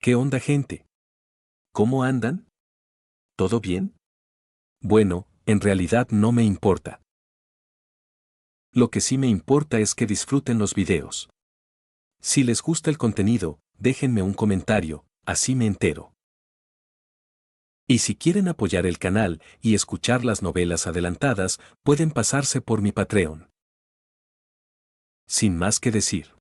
¿Qué onda, gente? ¿Cómo andan? ¿Todo bien? Bueno, en realidad no me importa. Lo que sí me importa es que disfruten los videos. Si les gusta el contenido, déjenme un comentario, así me entero. Y si quieren apoyar el canal y escuchar las novelas adelantadas, pueden pasarse por mi Patreon. Sin más que decir.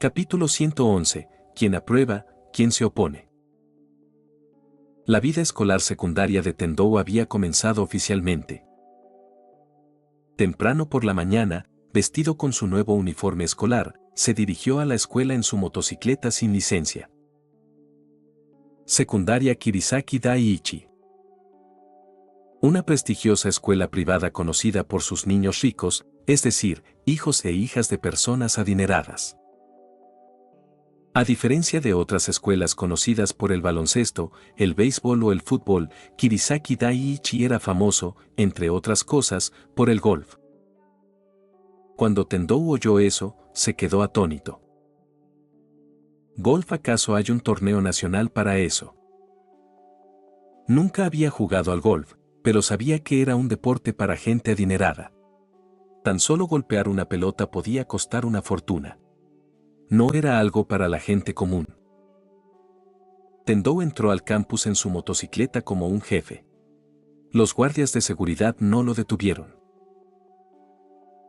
Capítulo 111. ¿Quién aprueba, quién se opone? La vida escolar secundaria de Tendou había comenzado oficialmente. Temprano por la mañana, vestido con su nuevo uniforme escolar, se dirigió a la escuela en su motocicleta sin licencia. Secundaria Kirisaki Daiichi. Una prestigiosa escuela privada conocida por sus niños ricos, es decir, hijos e hijas de personas adineradas. A diferencia de otras escuelas conocidas por el baloncesto, el béisbol o el fútbol, Kirisaki Daiichi era famoso, entre otras cosas, por el golf. Cuando Tendou oyó eso, se quedó atónito. ¿Golf acaso hay un torneo nacional para eso? Nunca había jugado al golf, pero sabía que era un deporte para gente adinerada. Tan solo golpear una pelota podía costar una fortuna. No era algo para la gente común. Tendou entró al campus en su motocicleta como un jefe. Los guardias de seguridad no lo detuvieron.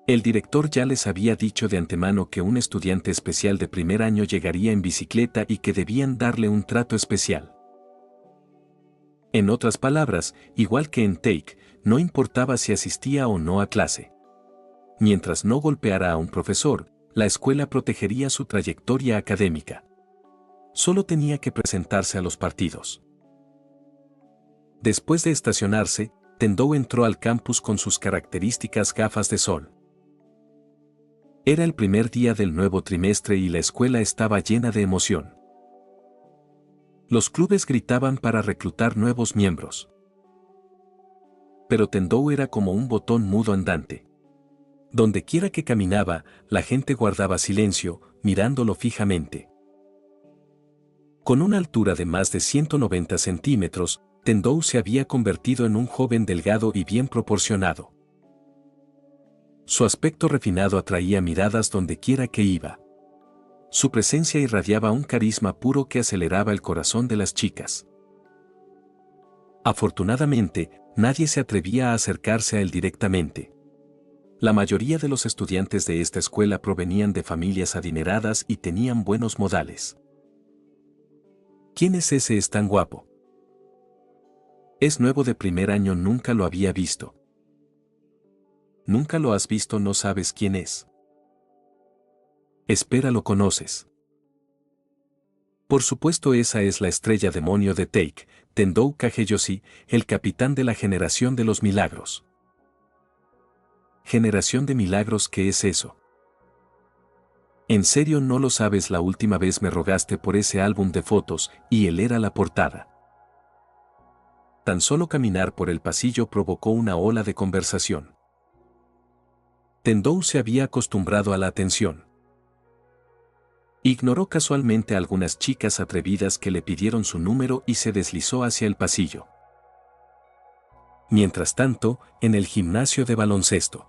El director ya les había dicho de antemano que un estudiante especial de primer año llegaría en bicicleta y que debían darle un trato especial. En otras palabras, igual que en Take, no importaba si asistía o no a clase. Mientras no golpeara a un profesor, la escuela protegería su trayectoria académica. Solo tenía que presentarse a los partidos. Después de estacionarse, Tendou entró al campus con sus características gafas de sol. Era el primer día del nuevo trimestre y la escuela estaba llena de emoción. Los clubes gritaban para reclutar nuevos miembros. Pero Tendou era como un botón mudo andante. Donde quiera que caminaba, la gente guardaba silencio, mirándolo fijamente. Con una altura de más de 190 centímetros, Tendou se había convertido en un joven delgado y bien proporcionado. Su aspecto refinado atraía miradas donde quiera que iba. Su presencia irradiaba un carisma puro que aceleraba el corazón de las chicas. Afortunadamente, nadie se atrevía a acercarse a él directamente. La mayoría de los estudiantes de esta escuela provenían de familias adineradas y tenían buenos modales. ¿Quién es ese es tan guapo? Es nuevo de primer año, nunca lo había visto. ¿Nunca lo has visto? ¿No sabes quién es? Espera, ¿lo conoces? Por supuesto, esa es la estrella demonio de Take, Tendou Kageyoshi, el capitán de la generación de los milagros. ¿Generación de milagros? ¿Qué es eso? ¿En serio no lo sabes? La última vez me rogaste por ese álbum de fotos, y él era la portada. Tan solo caminar por el pasillo provocó una ola de conversación. Tendou se había acostumbrado a la atención. Ignoró casualmente a algunas chicas atrevidas que le pidieron su número y se deslizó hacia el pasillo. Mientras tanto, en el gimnasio de baloncesto.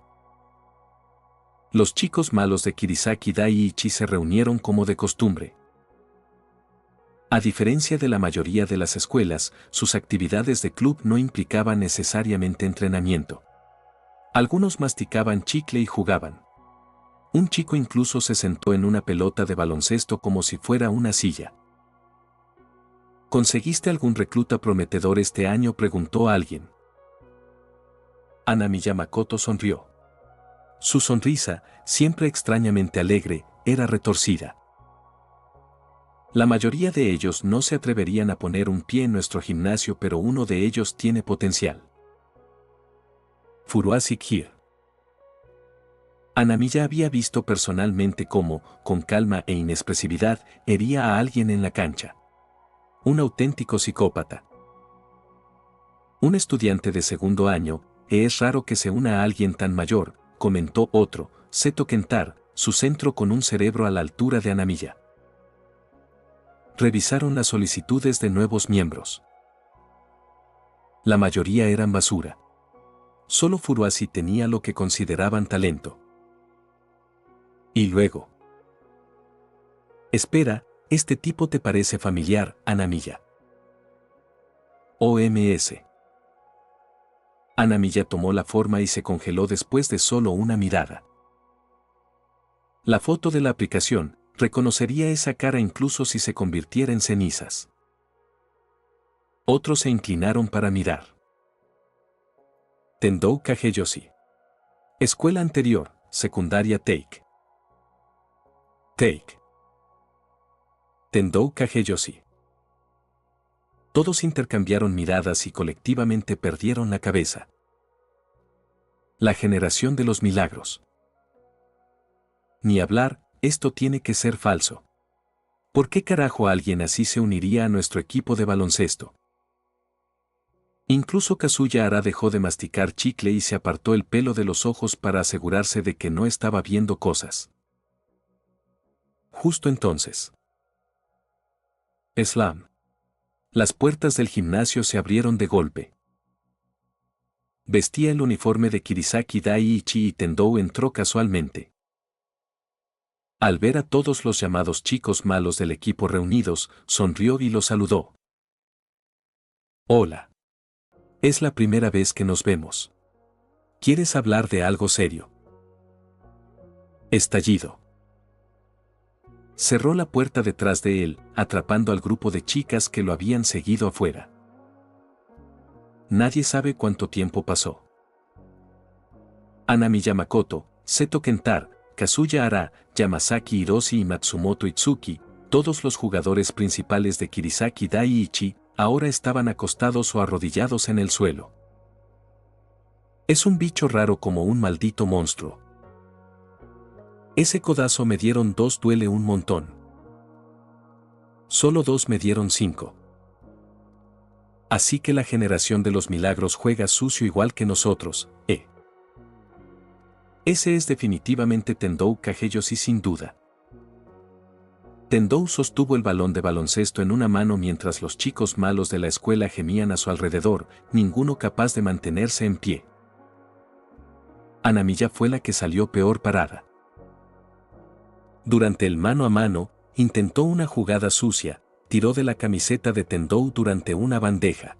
Los chicos malos de Kirisaki Daiichi se reunieron como de costumbre. A diferencia de la mayoría de las escuelas, sus actividades de club no implicaban necesariamente entrenamiento. Algunos masticaban chicle y jugaban. Un chico incluso se sentó en una pelota de baloncesto como si fuera una silla. ¿Conseguiste algún recluta prometedor este año?, preguntó a alguien. Anamiya Makoto sonrió. Su sonrisa, siempre extrañamente alegre, era retorcida. La mayoría de ellos no se atreverían a poner un pie en nuestro gimnasio, pero uno de ellos tiene potencial. Furuasi Kir. Anamiya había visto personalmente cómo, con calma e inexpresividad, hería a alguien en la cancha. Un auténtico psicópata. Un estudiante de segundo año, es raro que se una a alguien tan mayor, comentó otro, Seto Kentar, su centro con un cerebro a la altura de Hanamiya. Revisaron las solicitudes de nuevos miembros. La mayoría eran basura. Solo Furuhashi tenía lo que consideraban talento. Y luego. Espera, este tipo te parece familiar, Hanamiya. OMS. Hanamiya tomó la forma y se congeló después de solo una mirada. La foto de la aplicación, reconocería esa cara incluso si se convirtiera en cenizas. Otros se inclinaron para mirar. Tendou Kageyoshi. Escuela anterior, secundaria Take. Take. Tendou Kageyoshi. Todos intercambiaron miradas y colectivamente perdieron la cabeza. La generación de los milagros. Ni hablar, esto tiene que ser falso. ¿Por qué carajo alguien así se uniría a nuestro equipo de baloncesto? Incluso Kazuya Hara dejó de masticar chicle y se apartó el pelo de los ojos para asegurarse de que no estaba viendo cosas. Justo entonces. Slam. Las puertas del gimnasio se abrieron de golpe. Vestía el uniforme de Kirisaki Daiichi y Tendou entró casualmente. Al ver a todos los llamados chicos malos del equipo reunidos, sonrió y los saludó. Hola. Es la primera vez que nos vemos. ¿Quieres hablar de algo serio? Estallido. Cerró la puerta detrás de él, atrapando al grupo de chicas que lo habían seguido afuera. Nadie sabe cuánto tiempo pasó. Hanamiya Makoto, Seto Kentar, Kazuya Hara, Yamasaki Hiroshi y Matsumoto Itsuki, todos los jugadores principales de Kirisaki Daiichi, ahora estaban acostados o arrodillados en el suelo. Es un bicho raro como un maldito monstruo. Ese codazo me dieron 2 duele un montón. Solo 2 me dieron 5. Así que la generación de los milagros juega sucio igual que nosotros, ¿eh? Ese es definitivamente Tendou Kageyoshi sin duda. Tendou sostuvo el balón de baloncesto en una mano mientras los chicos malos de la escuela gemían a su alrededor, ninguno capaz de mantenerse en pie. Hanamiya fue la que salió peor parada. Durante el mano a mano, intentó una jugada sucia, tiró de la camiseta de Tendou durante una bandeja.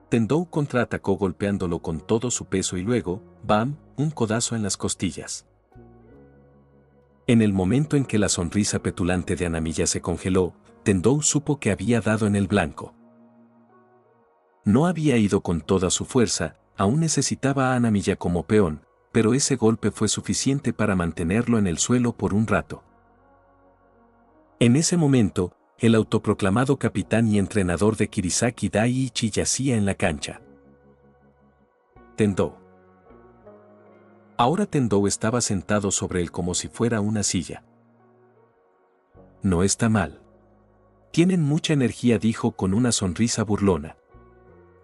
Tendou contraatacó golpeándolo con todo su peso y luego, ¡bam!, un codazo en las costillas. En el momento en que la sonrisa petulante de Hanamiya se congeló, Tendou supo que había dado en el blanco. No había ido con toda su fuerza, aún necesitaba a Hanamiya como peón, pero ese golpe fue suficiente para mantenerlo en el suelo por un rato. En ese momento, el autoproclamado capitán y entrenador de Kirisaki Daiichi yacía en la cancha. Tendou. Ahora Tendou estaba sentado sobre él como si fuera una silla. No está mal. Tienen mucha energía, dijo con una sonrisa burlona.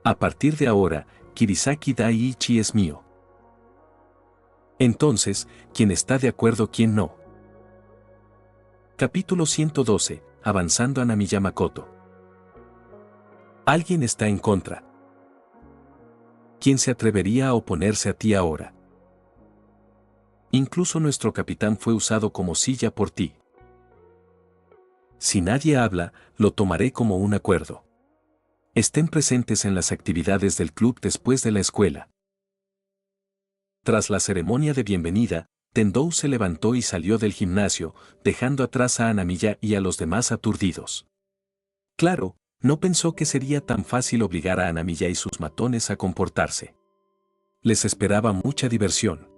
A partir de ahora, Kirisaki Daiichi es mío. Entonces, ¿quién está de acuerdo, quién no? Capítulo 112, avanzando Hanamiya Makoto. Alguien está en contra. ¿Quién se atrevería a oponerse a ti ahora? Incluso nuestro capitán fue usado como silla por ti. Si nadie habla, lo tomaré como un acuerdo. Estén presentes en las actividades del club después de la escuela. Tras la ceremonia de bienvenida, Tendou se levantó y salió del gimnasio, dejando atrás a Hanamiya y a los demás aturdidos. Claro, no pensó que sería tan fácil obligar a Hanamiya y sus matones a comportarse. Les esperaba mucha diversión.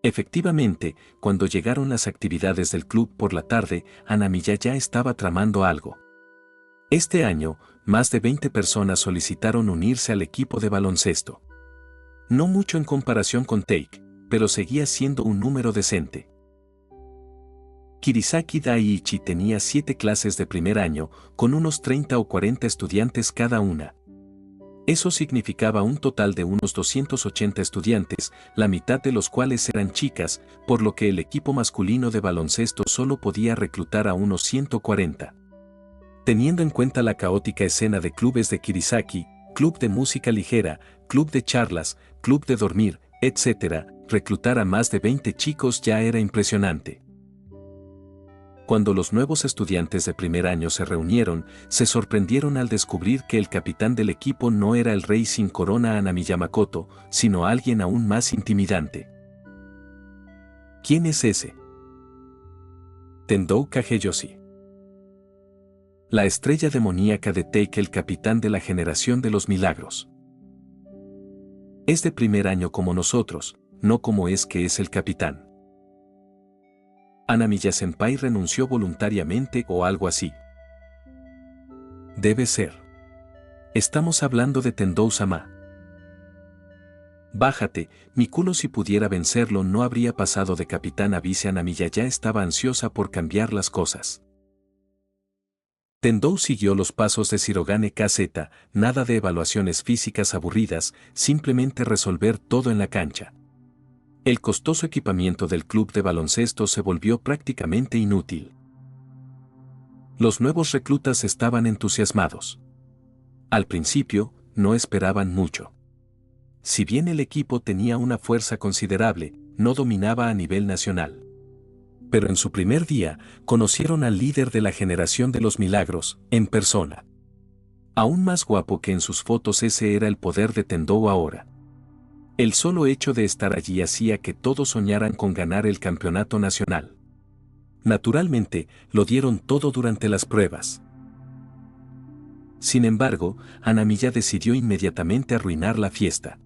Efectivamente, cuando llegaron las actividades del club por la tarde, Hanamiya ya estaba tramando algo. Este año, más de 20 personas solicitaron unirse al equipo de baloncesto. No mucho en comparación con Take, pero seguía siendo un número decente. Kirisaki Daiichi tenía 7 clases de primer año, con unos 30 o 40 estudiantes cada una. Eso significaba un total de unos 280 estudiantes, la mitad de los cuales eran chicas, por lo que el equipo masculino de baloncesto solo podía reclutar a unos 140. Teniendo en cuenta la caótica escena de clubes de Kirisaki, club de música ligera, club de charlas, club de dormir, etc., reclutar a más de 20 chicos ya era impresionante. Cuando los nuevos estudiantes de primer año se reunieron, se sorprendieron al descubrir que el capitán del equipo no era el rey sin corona Hanamiya Makoto, sino alguien aún más intimidante. ¿Quién es ese? Tendou Kageyoshi. La estrella demoníaca de Teike, el capitán de la generación de los milagros. Es de primer año como nosotros, no como es que es el capitán. Hanamiya-senpai renunció voluntariamente o algo así. Debe ser. Estamos hablando de Tendou-sama. Bájate, mi culo, si pudiera vencerlo no habría pasado de capitán a vice. Hanamiya ya estaba ansiosa por cambiar las cosas. Tendou siguió los pasos de Shirogane KZ, nada de evaluaciones físicas aburridas, simplemente resolver todo en la cancha. El costoso equipamiento del club de baloncesto se volvió prácticamente inútil. Los nuevos reclutas estaban entusiasmados. Al principio, no esperaban mucho. Si bien el equipo tenía una fuerza considerable, no dominaba a nivel nacional. Pero en su primer día, conocieron al líder de la generación de los milagros, en persona. Aún más guapo que en sus fotos, ese era el poder de Tendou ahora. El solo hecho de estar allí hacía que todos soñaran con ganar el campeonato nacional. Naturalmente, lo dieron todo durante las pruebas. Sin embargo, Hanamiya decidió inmediatamente arruinar la fiesta.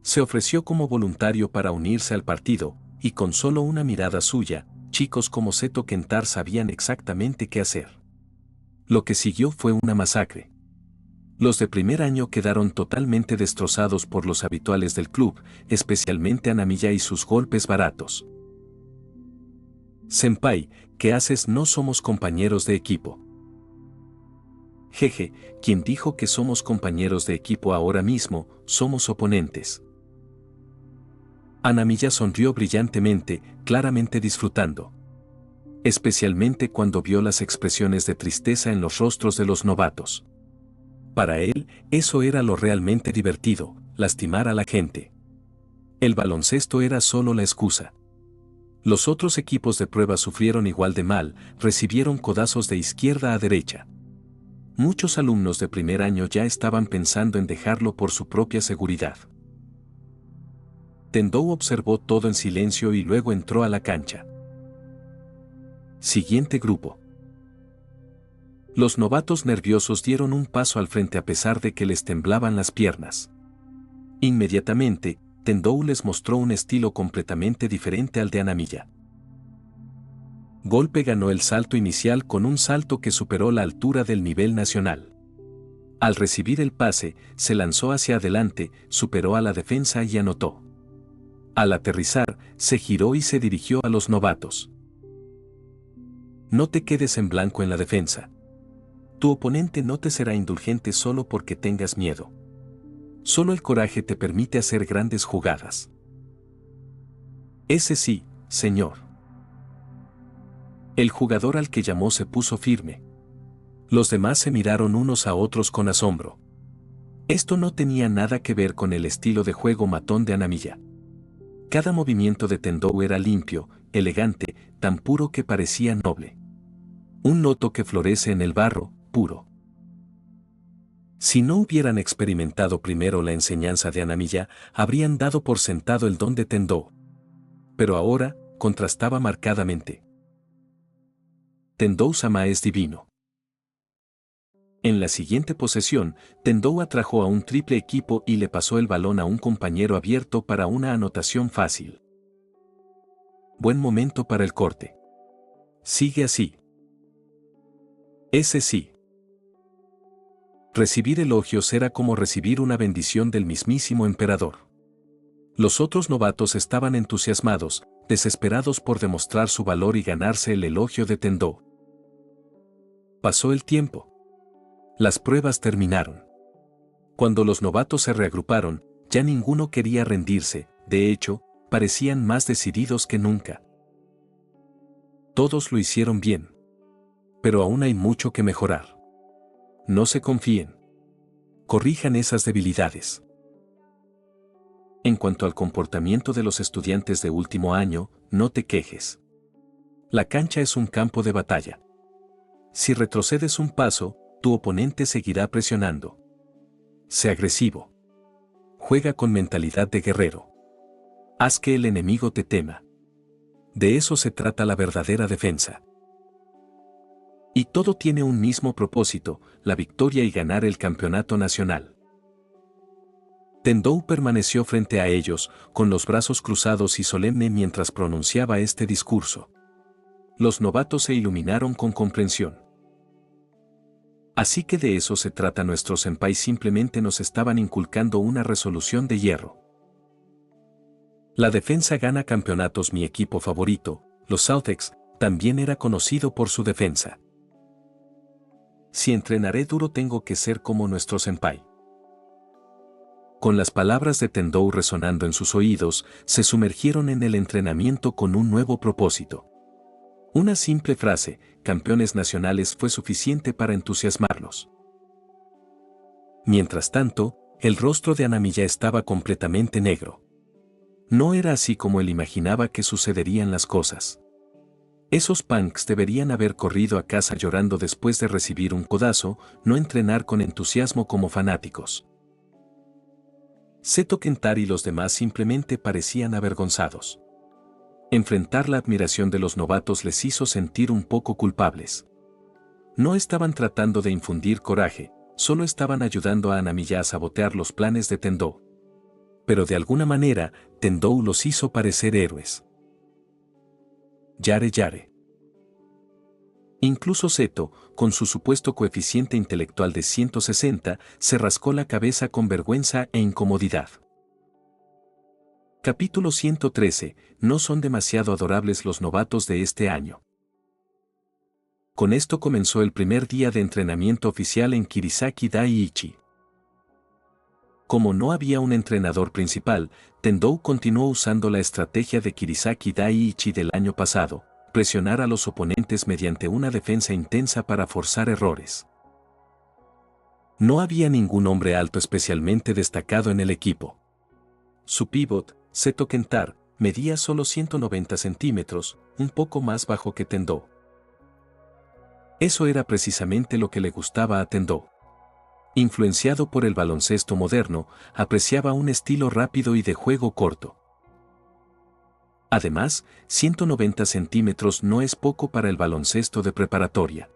Se ofreció como voluntario para unirse al partido, y con solo una mirada suya, chicos como Seto Kentar sabían exactamente qué hacer. Lo que siguió fue una masacre. Los de primer año quedaron totalmente destrozados por los habituales del club, especialmente Hanamiya y sus golpes baratos. Senpai, ¿qué haces? No somos compañeros de equipo. Jeje, ¿quién dijo que somos compañeros de equipo ahora mismo? Somos oponentes. Hanamiya sonrió brillantemente, claramente disfrutando. Especialmente cuando vio las expresiones de tristeza en los rostros de los novatos. Para él, eso era lo realmente divertido, lastimar a la gente. El baloncesto era solo la excusa. Los otros equipos de prueba sufrieron igual de mal, recibieron codazos de izquierda a derecha. Muchos alumnos de primer año ya estaban pensando en dejarlo por su propia seguridad. Tendou observó todo en silencio y luego entró a la cancha. Siguiente grupo. Los novatos nerviosos dieron un paso al frente a pesar de que les temblaban las piernas. Inmediatamente, Tendou les mostró un estilo completamente diferente al de Hanamiya. Golpe ganó el salto inicial con un salto que superó la altura del nivel nacional. Al recibir el pase, se lanzó hacia adelante, superó a la defensa y anotó. Al aterrizar, se giró y se dirigió a los novatos. No te quedes en blanco en la defensa. Tu oponente no te será indulgente solo porque tengas miedo. Solo el coraje te permite hacer grandes jugadas. Ese sí, señor. El jugador al que llamó se puso firme. Los demás se miraron unos a otros con asombro. Esto no tenía nada que ver con el estilo de juego matón de Hanamiya. Cada movimiento de Tendou era limpio, elegante, tan puro que parecía noble. Un loto que florece en el barro, puro. Si no hubieran experimentado primero la enseñanza de Hanamiya, habrían dado por sentado el don de Tendou. Pero ahora, contrastaba marcadamente. Tendou-sama es divino. En la siguiente posesión, Tendou atrajo a un triple equipo y le pasó el balón a un compañero abierto para una anotación fácil. Buen momento para el corte. Sigue así. Ese sí. Recibir elogios era como recibir una bendición del mismísimo emperador. Los otros novatos estaban entusiasmados, desesperados por demostrar su valor y ganarse el elogio de Tendou. Pasó el tiempo. Las pruebas terminaron. Cuando los novatos se reagruparon, ya ninguno quería rendirse, de hecho, parecían más decididos que nunca. Todos lo hicieron bien. Pero aún hay mucho que mejorar. No se confíen. Corrijan esas debilidades. En cuanto al comportamiento de los estudiantes de último año, no te quejes. La cancha es un campo de batalla. Si retrocedes un paso, tu oponente seguirá presionando. Sé agresivo. Juega con mentalidad de guerrero. Haz que el enemigo te tema. De eso se trata la verdadera defensa. Y todo tiene un mismo propósito, la victoria y ganar el campeonato nacional. Tendou permaneció frente a ellos, con los brazos cruzados y solemne mientras pronunciaba este discurso. Los novatos se iluminaron con comprensión. Así que de eso se trata, nuestros senpai simplemente nos estaban inculcando una resolución de hierro. La defensa gana campeonatos. Mi equipo favorito, los Celtics, también era conocido por su defensa. Si entrenaré duro tengo que ser como nuestro senpai. Con las palabras de Tendou resonando en sus oídos, se sumergieron en el entrenamiento con un nuevo propósito. Una simple frase, campeones nacionales, fue suficiente para entusiasmarlos. Mientras tanto, el rostro de Hanamiya estaba completamente negro. No era así como él imaginaba que sucederían las cosas. Esos punks deberían haber corrido a casa llorando después de recibir un codazo, no entrenar con entusiasmo como fanáticos. Seto Kentaro y los demás simplemente parecían avergonzados. Enfrentar la admiración de los novatos les hizo sentir un poco culpables. No estaban tratando de infundir coraje, solo estaban ayudando a Hanamiya a sabotear los planes de Tendou. Pero de alguna manera, Tendou los hizo parecer héroes. Yare yare. Incluso Seto, con su supuesto coeficiente intelectual de 160, se rascó la cabeza con vergüenza e incomodidad. Capítulo 113. No son demasiado adorables los novatos de este año. Con esto comenzó el primer día de entrenamiento oficial en Kirisaki Daiichi. Como no había un entrenador principal, Tendou continuó usando la estrategia de Kirisaki Daiichi del año pasado, presionar a los oponentes mediante una defensa intensa para forzar errores. No había ningún hombre alto especialmente destacado en el equipo. Su pívot, Seto Kentaro, medía solo 190 centímetros, un poco más bajo que Tendou. Eso era precisamente lo que le gustaba a Tendou. Influenciado por el baloncesto moderno, apreciaba un estilo rápido y de juego corto. Además, 190 centímetros no es poco para el baloncesto de preparatoria.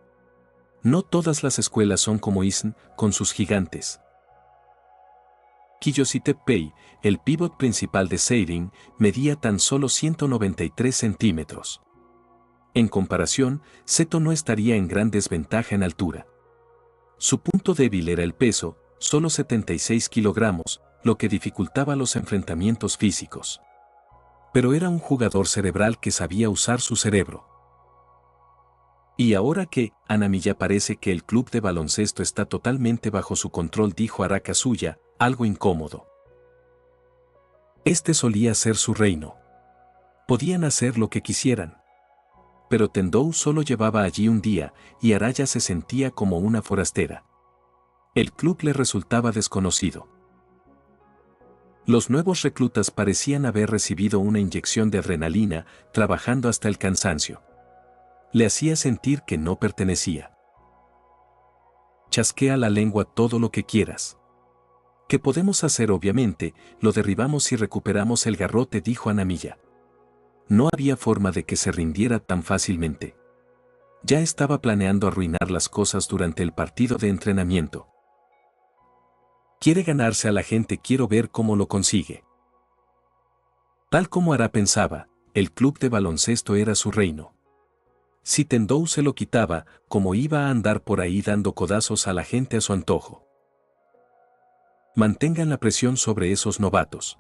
No todas las escuelas son como ISN, con sus gigantes. Kiyoshi Teppei, el pívot principal de Seirin, medía tan solo 193 centímetros. En comparación, Seto no estaría en gran desventaja en altura. Su punto débil era el peso, solo 76 kilogramos, lo que dificultaba los enfrentamientos físicos. Pero era un jugador cerebral que sabía usar su cerebro. Y ahora que, Hanamiya, parece que el club de baloncesto está totalmente bajo su control, dijo Araka Suya, algo incómodo. Este solía ser su reino. Podían hacer lo que quisieran. Pero Tendou solo llevaba allí un día, y Araya se sentía como una forastera. El club le resultaba desconocido. Los nuevos reclutas parecían haber recibido una inyección de adrenalina, trabajando hasta el cansancio. Le hacía sentir que no pertenecía. Chasquea la lengua todo lo que quieras. ¿Qué podemos hacer? Obviamente, lo derribamos y recuperamos el garrote, dijo Hanamiya. No había forma de que se rindiera tan fácilmente. Ya estaba planeando arruinar las cosas durante el partido de entrenamiento. Quiere ganarse a la gente, quiero ver cómo lo consigue. Tal como Ara pensaba, el club de baloncesto era su reino. Si Tendou se lo quitaba, ¿cómo iba a andar por ahí dando codazos a la gente a su antojo? Mantengan la presión sobre esos novatos.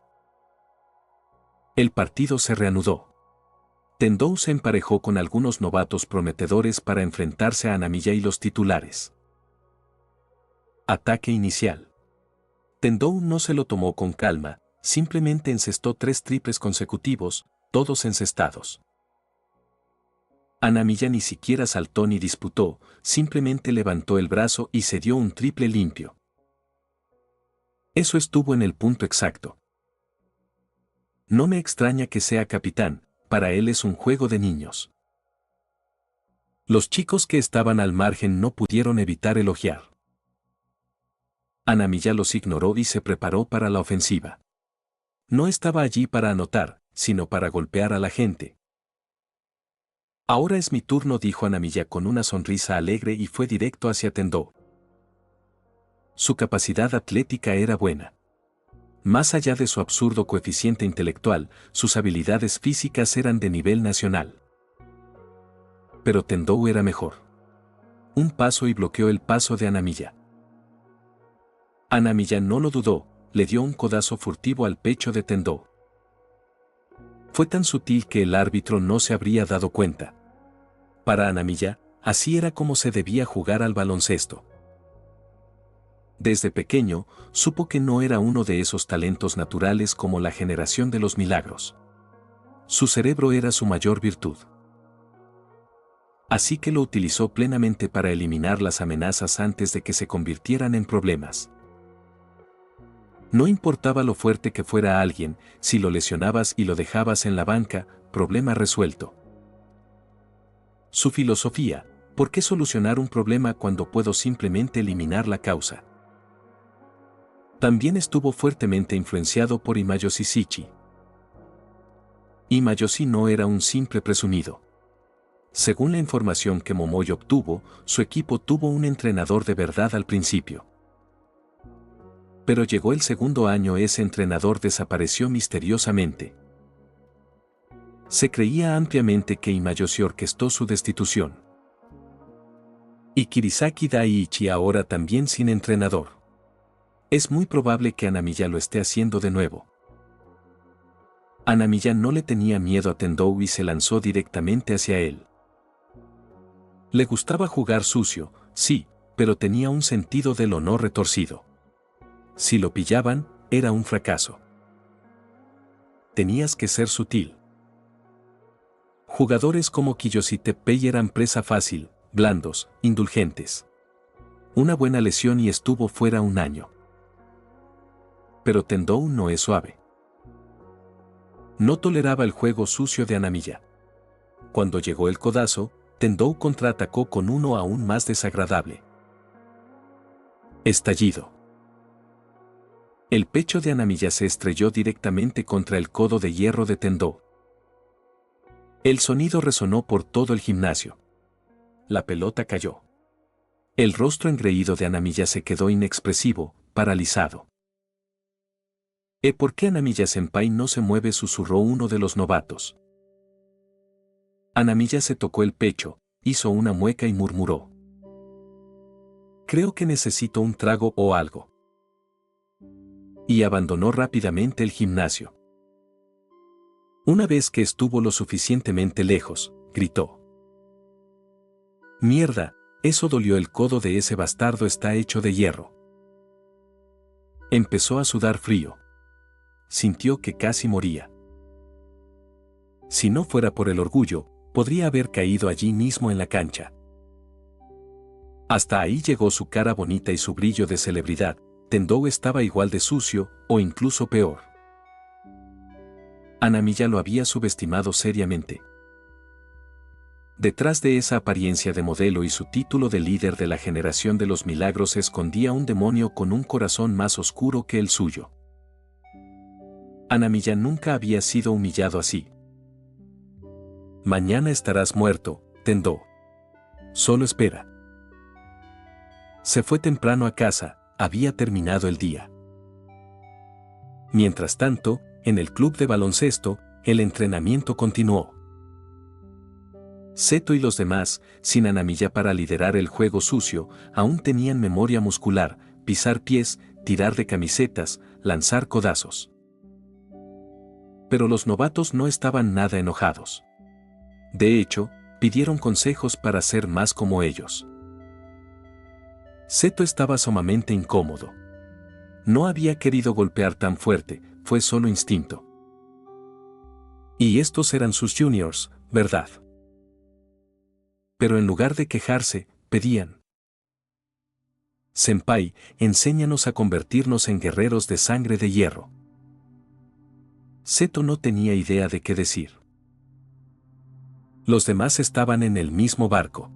El partido se reanudó. Tendou se emparejó con algunos novatos prometedores para enfrentarse a Hanamiya y los titulares. Ataque inicial. Tendou no se lo tomó con calma, simplemente encestó 3 triples consecutivos, todos encestados. Hanamiya ni siquiera saltó ni disputó, simplemente levantó el brazo y se dio un triple limpio. Eso estuvo en el punto exacto. No me extraña que sea capitán, para él es un juego de niños. Los chicos que estaban al margen no pudieron evitar elogiar. Hanamiya los ignoró y se preparó para la ofensiva. No estaba allí para anotar, sino para golpear a la gente. Ahora es mi turno, dijo Hanamiya con una sonrisa alegre y fue directo hacia Tendou. Su capacidad atlética era buena. Más allá de su absurdo coeficiente intelectual, sus habilidades físicas eran de nivel nacional. Pero Tendou era mejor. Un paso y bloqueó el paso de Hanamiya. Hanamiya no lo dudó, le dio un codazo furtivo al pecho de Tendou. Fue tan sutil que el árbitro no se habría dado cuenta. Para Hanamiya, así era como se debía jugar al baloncesto. Desde pequeño, supo que no era uno de esos talentos naturales como la generación de los milagros. Su cerebro era su mayor virtud. Así que lo utilizó plenamente para eliminar las amenazas antes de que se convirtieran en problemas. No importaba lo fuerte que fuera alguien, si lo lesionabas y lo dejabas en la banca, problema resuelto. Su filosofía: ¿por qué solucionar un problema cuando puedo simplemente eliminar la causa? También estuvo fuertemente influenciado por Imayoshi Shichi. Imayoshi no era un simple presumido. Según la información que Momoi obtuvo, su equipo tuvo un entrenador de verdad al principio. Pero llegó el segundo año, ese entrenador desapareció misteriosamente. Se creía ampliamente que Imayoshi orquestó su destitución. Y Kirisaki Daiichi ahora también sin entrenador. Es muy probable que Hanamiya lo esté haciendo de nuevo. Hanamiya no le tenía miedo a Tendou y se lanzó directamente hacia él. Le gustaba jugar sucio, sí, pero tenía un sentido del honor retorcido. Si lo pillaban, era un fracaso. Tenías que ser sutil. Jugadores como Kiyoshi Teppei eran presa fácil, blandos, indulgentes. Una buena lesión y estuvo fuera un año. Pero Tendou no es suave. No toleraba el juego sucio de Hanamiya. Cuando llegó el codazo, Tendou contraatacó con uno aún más desagradable. Estallido. El pecho de Hanamiya se estrelló directamente contra el codo de hierro de Tendou. El sonido resonó por todo el gimnasio. La pelota cayó. El rostro engreído de Hanamiya se quedó inexpresivo, paralizado. ¿Por qué Hanamiya-senpai no se mueve?, susurró uno de los novatos. Hanamiya se tocó el pecho, hizo una mueca y murmuró: creo que necesito un trago o algo. Y abandonó rápidamente el gimnasio. Una vez que estuvo lo suficientemente lejos, gritó: mierda, eso dolió, el codo de ese bastardo está hecho de hierro. Empezó a sudar frío. Sintió que casi moría. Si no fuera por el orgullo, podría haber caído allí mismo en la cancha. Hasta ahí llegó su cara bonita y su brillo de celebridad. Tendou estaba igual de sucio, o incluso peor. Hanamiya lo había subestimado seriamente. Detrás de esa apariencia de modelo y su título de líder de la generación de los milagros se escondía un demonio con un corazón más oscuro que el suyo. Hanamiya nunca había sido humillado así. Mañana estarás muerto, Tendou. Solo espera. Se fue temprano a casa, había terminado el día. Mientras tanto, en el club de baloncesto, el entrenamiento continuó. Seto y los demás, sin Hanamiya para liderar el juego sucio, aún tenían memoria muscular: pisar pies, tirar de camisetas, lanzar codazos. Pero los novatos no estaban nada enojados. De hecho, pidieron consejos para ser más como ellos. Seto estaba sumamente incómodo. No había querido golpear tan fuerte, fue solo instinto. Y estos eran sus juniors, ¿verdad? Pero en lugar de quejarse, pedían: Senpai, enséñanos a convertirnos en guerreros de sangre de hierro. Seto no tenía idea de qué decir. Los demás estaban en el mismo barco.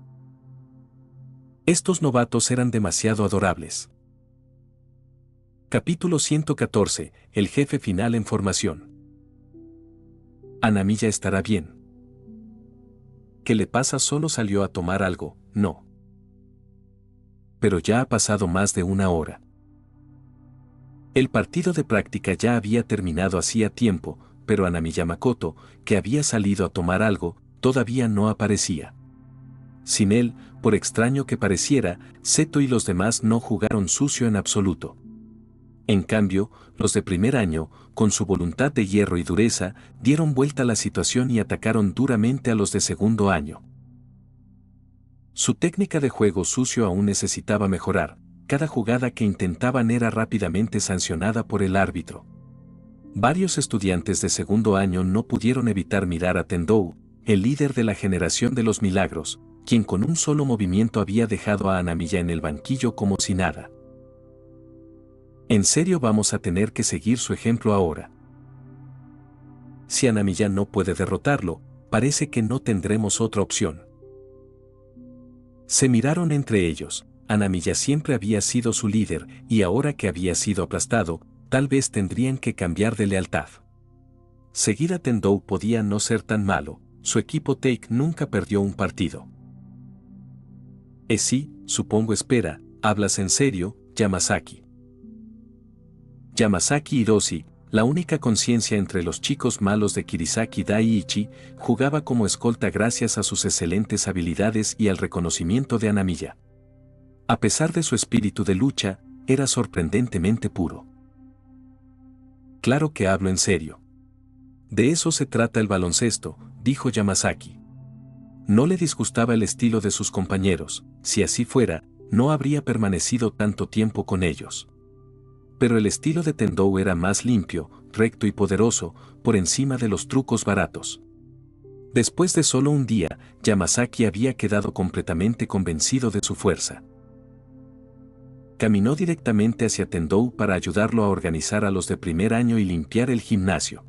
Estos novatos eran demasiado adorables. Capítulo 114, el jefe final en formación. Hanamiya estará bien. ¿Qué le pasa? Solo salió a tomar algo, no. Pero ya ha pasado más de una hora. El partido de práctica ya había terminado hacía tiempo, pero Hanamiya Makoto, que había salido a tomar algo, todavía no aparecía. Sin él, por extraño que pareciera, Seto y los demás no jugaron sucio en absoluto. En cambio, los de primer año, con su voluntad de hierro y dureza, dieron vuelta a la situación y atacaron duramente a los de segundo año. Su técnica de juego sucio aún necesitaba mejorar. Cada jugada que intentaban era rápidamente sancionada por el árbitro. Varios estudiantes de segundo año no pudieron evitar mirar a Tendou, el líder de la generación de los milagros, quien con un solo movimiento había dejado a Hanamiya en el banquillo como si nada. En serio, vamos a tener que seguir su ejemplo ahora. Si Hanamiya no puede derrotarlo, parece que no tendremos otra opción. Se miraron entre ellos. Hanamiya siempre había sido su líder, y ahora que había sido aplastado, tal vez tendrían que cambiar de lealtad. Seguir a Tendou podía no ser tan malo, su equipo Take nunca perdió un partido. Sí, supongo. Espera, ¿hablas en serio, Yamasaki? Yamasaki Hiroshi, la única conciencia entre los chicos malos de Kirisaki Daiichi, jugaba como escolta gracias a sus excelentes habilidades y al reconocimiento de Hanamiya. A pesar de su espíritu de lucha, era sorprendentemente puro. Claro que hablo en serio. De eso se trata el baloncesto, dijo Yamasaki. No le disgustaba el estilo de sus compañeros, si así fuera, no habría permanecido tanto tiempo con ellos. Pero el estilo de Tendou era más limpio, recto y poderoso, por encima de los trucos baratos. Después de solo un día, Yamasaki había quedado completamente convencido de su fuerza. Caminó directamente hacia Tendou para ayudarlo a organizar a los de primer año y limpiar el gimnasio.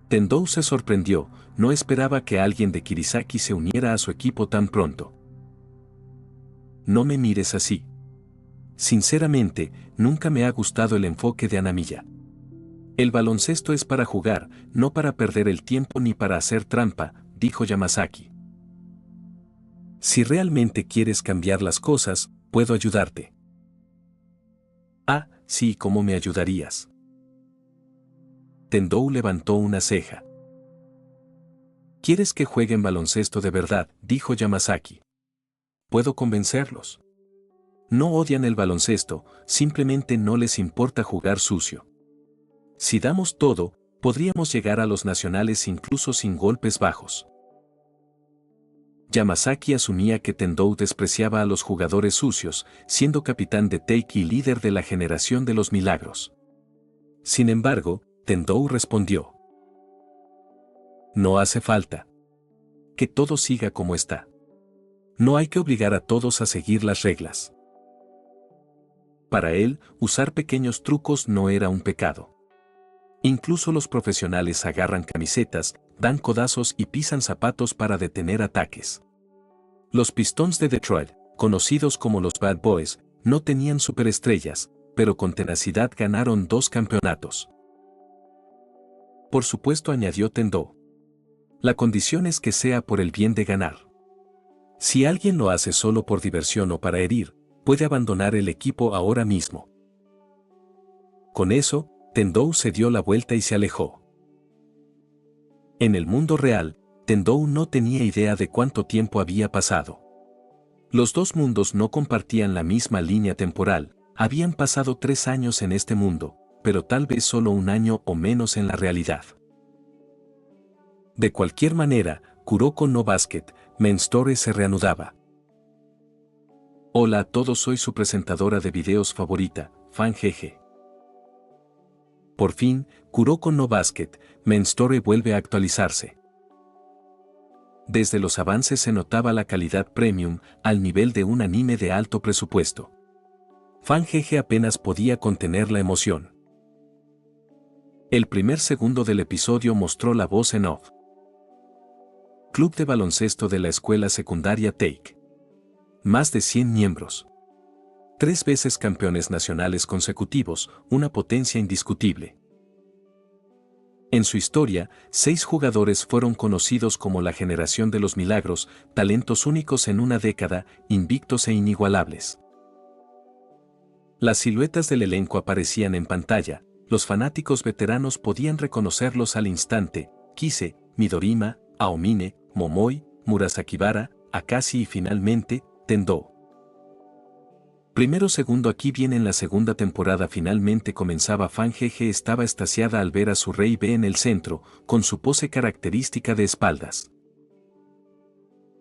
Tendou se sorprendió, no esperaba que alguien de Kirisaki se uniera a su equipo tan pronto. No me mires así. Sinceramente, nunca me ha gustado el enfoque de Hanamiya. El baloncesto es para jugar, no para perder el tiempo ni para hacer trampa, dijo Yamasaki. Si realmente quieres cambiar las cosas, puedo ayudarte. Ah, sí, ¿cómo me ayudarías? Tendou levantó una ceja. ¿Quieres que jueguen baloncesto de verdad?, dijo Yamasaki. Puedo convencerlos. No odian el baloncesto, simplemente no les importa jugar sucio. Si damos todo, podríamos llegar a los nacionales incluso sin golpes bajos. Yamasaki asumía que Tendou despreciaba a los jugadores sucios, siendo capitán de Take y líder de la generación de los milagros. Sin embargo, Tendou respondió: no hace falta. Que todo siga como está. No hay que obligar a todos a seguir las reglas. Para él, usar pequeños trucos no era un pecado. Incluso los profesionales agarran camisetas, dan codazos y pisan zapatos para detener ataques. Los Pistons de Detroit, conocidos como los Bad Boys, no tenían superestrellas, pero con tenacidad ganaron 2 campeonatos. Por supuesto, añadió Tendou. La condición es que sea por el bien de ganar. Si alguien lo hace solo por diversión o para herir, puede abandonar el equipo ahora mismo. Con eso, Tendou se dio la vuelta y se alejó. En el mundo real, Tendou no tenía idea de cuánto tiempo había pasado. Los dos mundos no compartían la misma línea temporal, habían pasado 3 años en este mundo, pero tal vez solo 1 año o menos en la realidad. De cualquier manera, Kuroko no Basket, Men's Story se reanudaba. Hola a todos, soy su presentadora de videos favorita, Fan GG. Por fin, Kuroko no Basket, Men's Story vuelve a actualizarse. Desde los avances se notaba la calidad premium, al nivel de un anime de alto presupuesto. FanGG apenas podía contener la emoción. El primer segundo del episodio mostró la voz en off. Club de baloncesto de la escuela secundaria Take. Más de 100 miembros. 3 veces campeones nacionales consecutivos, una potencia indiscutible. En su historia, 6 jugadores fueron conocidos como la generación de los milagros, talentos únicos en una década, invictos e inigualables. Las siluetas del elenco aparecían en pantalla, los fanáticos veteranos podían reconocerlos al instante: Kise, Midorima, Aomine, Momoi, Murasakibara, Akashi y finalmente, Tendou. Primero segundo aquí viene en la segunda temporada finalmente comenzaba. FanGG estaba extasiada al ver a su rey B en el centro, con su pose característica de espaldas.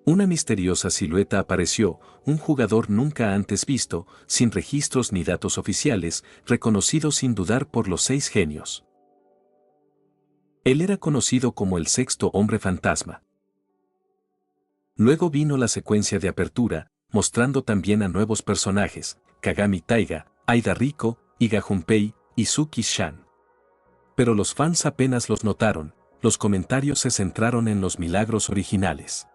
Una misteriosa silueta apareció, un jugador nunca antes visto, sin registros ni datos oficiales, reconocido sin dudar por los 6 genios. Él era conocido como el sexto hombre fantasma. Luego vino la secuencia de apertura, mostrando también a nuevos personajes: Kagami Taiga, Aida Riko, Iga Junpei, y Suki Shan. Pero los fans apenas los notaron, los comentarios se centraron en los milagros originales.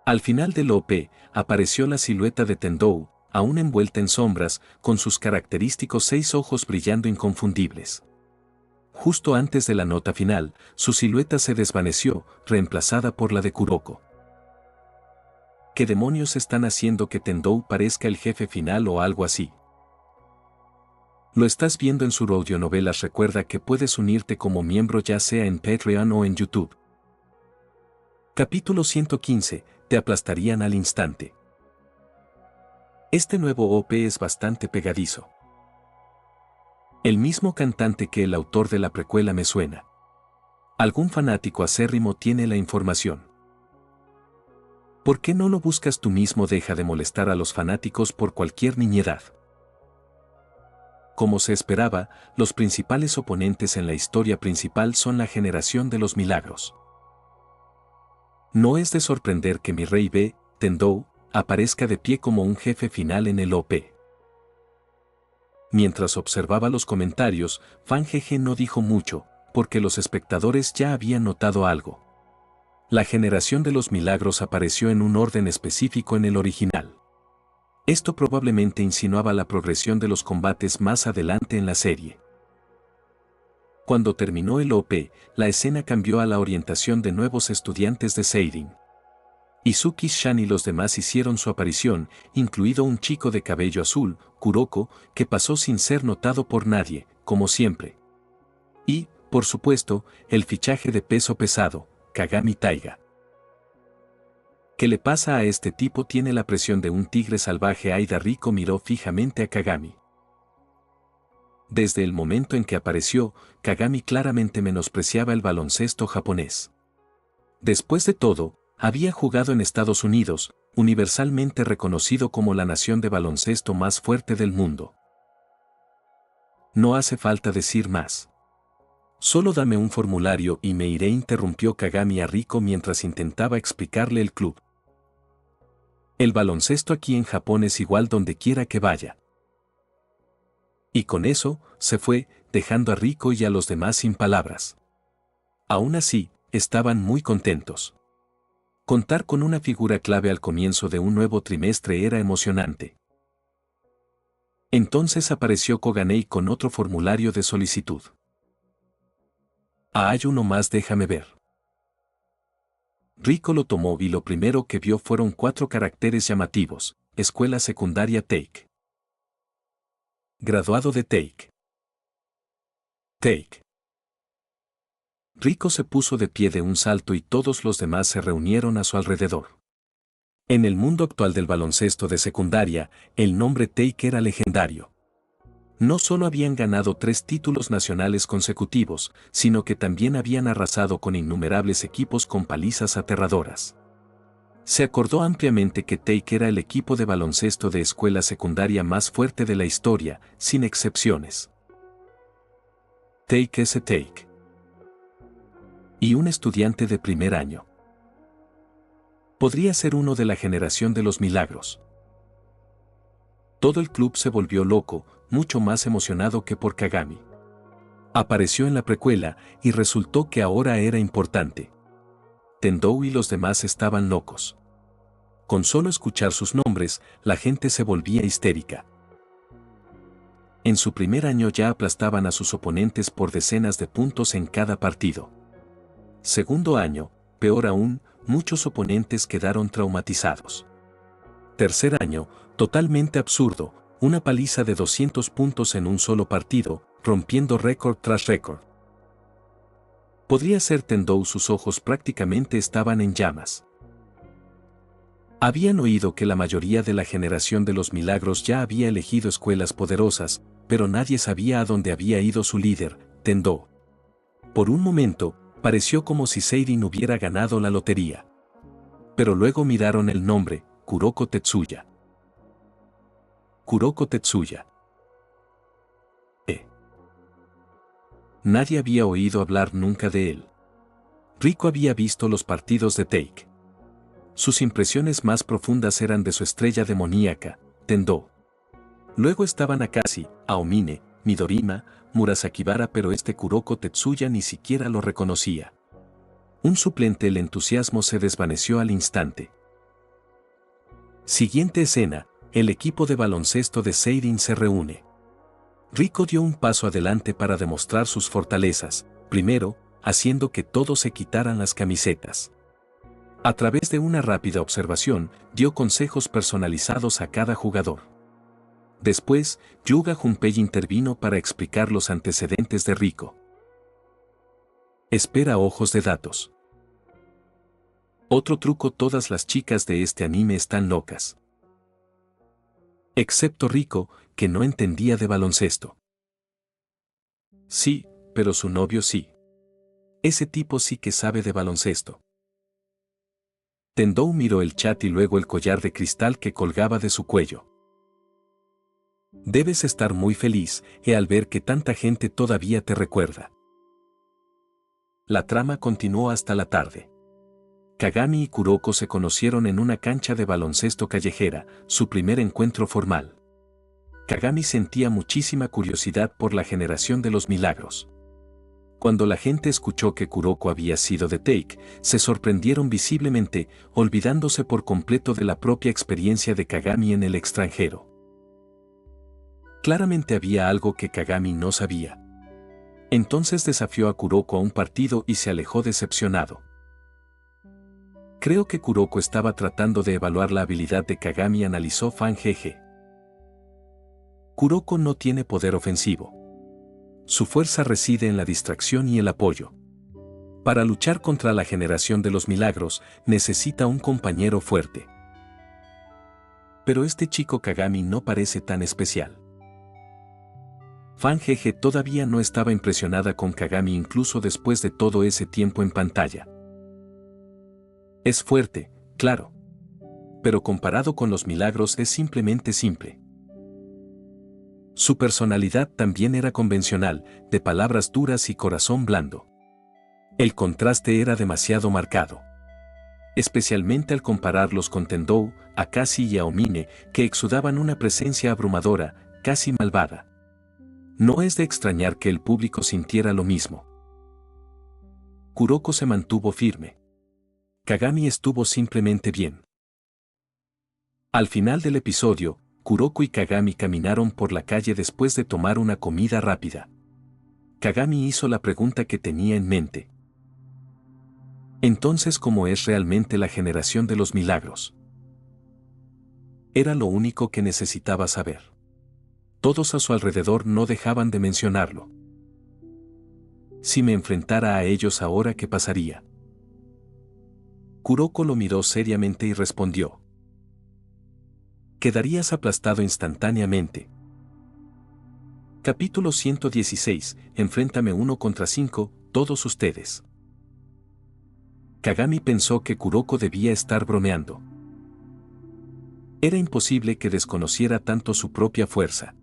Al final del OP, apareció la silueta de Tendou, aún envuelta en sombras, con sus característicos 6 ojos brillando inconfundibles. Justo antes de la nota final, su silueta se desvaneció, reemplazada por la de Kuroko. ¿Qué demonios están haciendo que Tendou parezca el jefe final o algo así? Lo estás viendo en su audionovelas. Recuerda que puedes unirte como miembro ya sea en Patreon o en YouTube. Capítulo 115, te aplastarían al instante. Este nuevo OP es bastante pegadizo. El mismo cantante que el autor de la precuela me suena. Algún fanático acérrimo tiene la información. ¿Por qué no lo buscas tú mismo? Deja de molestar a los fanáticos por cualquier niñedad. Como se esperaba, los principales oponentes en la historia principal son la generación de los milagros. No es de sorprender que mi rey B, Tendou, aparezca de pie como un jefe final en el OP. Mientras observaba los comentarios, FanGG no dijo mucho, porque los espectadores ya habían notado algo. La generación de los milagros apareció en un orden específico en el original. Esto probablemente insinuaba la progresión de los combates más adelante en la serie. Cuando terminó el OP, la escena cambió a la orientación de nuevos estudiantes de Seirin. Izuki Shan y los demás hicieron su aparición, incluido un chico de cabello azul, Kuroko, que pasó sin ser notado por nadie, como siempre. Y, por supuesto, el fichaje de peso pesado, Kagami Taiga. ¿Qué le pasa a este tipo? Tiene la presión de un tigre salvaje. Aida Riko miró fijamente a Kagami. Desde el momento en que apareció, Kagami claramente menospreciaba el baloncesto japonés. Después de todo, había jugado en Estados Unidos, universalmente reconocido como la nación de baloncesto más fuerte del mundo. No hace falta decir más. Solo dame un formulario y me iré, interrumpió Kagami a Riko mientras intentaba explicarle el club. El baloncesto aquí en Japón es igual donde quiera que vaya. Y con eso, se fue, dejando a Riko y a los demás sin palabras. Aún así, estaban muy contentos. Contar con una figura clave al comienzo de un nuevo trimestre era emocionante. Entonces apareció Koganei con otro formulario de solicitud. Hay uno más, déjame ver. Riko lo tomó y lo primero que vio fueron 4 caracteres llamativos: Escuela Secundaria Take. Graduado de Take. Take. Riko se puso de pie de un salto y todos los demás se reunieron a su alrededor. En el mundo actual del baloncesto de secundaria, el nombre Take era legendario. No solo habían ganado 3 títulos nacionales consecutivos, sino que también habían arrasado con innumerables equipos con palizas aterradoras. Se acordó ampliamente que Take era el equipo de baloncesto de escuela secundaria más fuerte de la historia, sin excepciones. Take ese take. Y un estudiante de primer año. Podría ser uno de la generación de los milagros. Todo el club se volvió loco, mucho más emocionado que por Kagami. Apareció en la precuela y resultó que ahora era importante. Tendou y los demás estaban locos. Con solo escuchar sus nombres, la gente se volvía histérica. En su primer año ya aplastaban a sus oponentes por decenas de puntos en cada partido. Segundo año, peor aún, muchos oponentes quedaron traumatizados. Tercer año, totalmente absurdo, una paliza de 200 puntos en un solo partido, rompiendo récord tras récord. Podría ser Tendou, sus ojos prácticamente estaban en llamas. Habían oído que la mayoría de la generación de los milagros ya había elegido escuelas poderosas, pero nadie sabía a dónde había ido su líder, Tendou. Por un momento, pareció como si Seirin hubiera ganado la lotería. Pero luego miraron el nombre, Kuroko Tetsuya. Kuroko Tetsuya. Nadie había oído hablar nunca de él. Rico había visto los partidos de Take. Sus impresiones más profundas eran de su estrella demoníaca, Tendou. Luego estaban Akashi, Aomine, Midorima, Murasakibara, pero este Kuroko Tetsuya ni siquiera lo reconocía. Un suplente, el entusiasmo se desvaneció al instante. Siguiente escena, el equipo de baloncesto de Seirin se reúne. Rico dio un paso adelante para demostrar sus fortalezas, primero, haciendo que todos se quitaran las camisetas. A través de una rápida observación, dio consejos personalizados a cada jugador. Después, Yuga Junpei intervino para explicar los antecedentes de Rico. Espera ojos de datos. Otro truco: todas las chicas de este anime están locas. Excepto Rico, que no entendía de baloncesto. Sí, pero su novio sí. Ese tipo sí que sabe de baloncesto. Tendou miró el chat y luego el collar de cristal que colgaba de su cuello. Debes estar muy feliz, al ver que tanta gente todavía te recuerda. La trama continuó hasta la tarde. Kagami y Kuroko se conocieron en una cancha de baloncesto callejera, su primer encuentro formal. Kagami sentía muchísima curiosidad por la generación de los milagros. Cuando la gente escuchó que Kuroko había sido de Take, se sorprendieron visiblemente, olvidándose por completo de la propia experiencia de Kagami en el extranjero. Claramente había algo que Kagami no sabía. Entonces desafió a Kuroko a un partido y se alejó decepcionado. Creo que Kuroko estaba tratando de evaluar la habilidad de Kagami, analizó Fan GG. Kuroko no tiene poder ofensivo. Su fuerza reside en la distracción y el apoyo. Para luchar contra la generación de los milagros, necesita un compañero fuerte. Pero este chico Kagami no parece tan especial. Fan GG todavía no estaba impresionada con Kagami incluso después de todo ese tiempo en pantalla. Es fuerte, claro. Pero comparado con los milagros es simplemente simple. Su personalidad también era convencional, de palabras duras y corazón blando. El contraste era demasiado marcado. Especialmente al compararlos con Tendou, Akashi y Aomine, que exudaban una presencia abrumadora, casi malvada. No es de extrañar que el público sintiera lo mismo. Kuroko se mantuvo firme. Kagami estuvo simplemente bien. Al final del episodio, Kuroko y Kagami caminaron por la calle después de tomar una comida rápida. Kagami hizo la pregunta que tenía en mente. Entonces, ¿cómo es realmente la generación de los milagros? Era lo único que necesitaba saber. Todos a su alrededor no dejaban de mencionarlo. Si me enfrentara a ellos ahora, ¿qué pasaría? Kuroko lo miró seriamente y respondió. Quedarías aplastado instantáneamente. Capítulo 116, enfréntame 1 contra 5, todos ustedes. Kagami pensó que Kuroko debía estar bromeando. Era imposible que desconociera tanto su propia fuerza.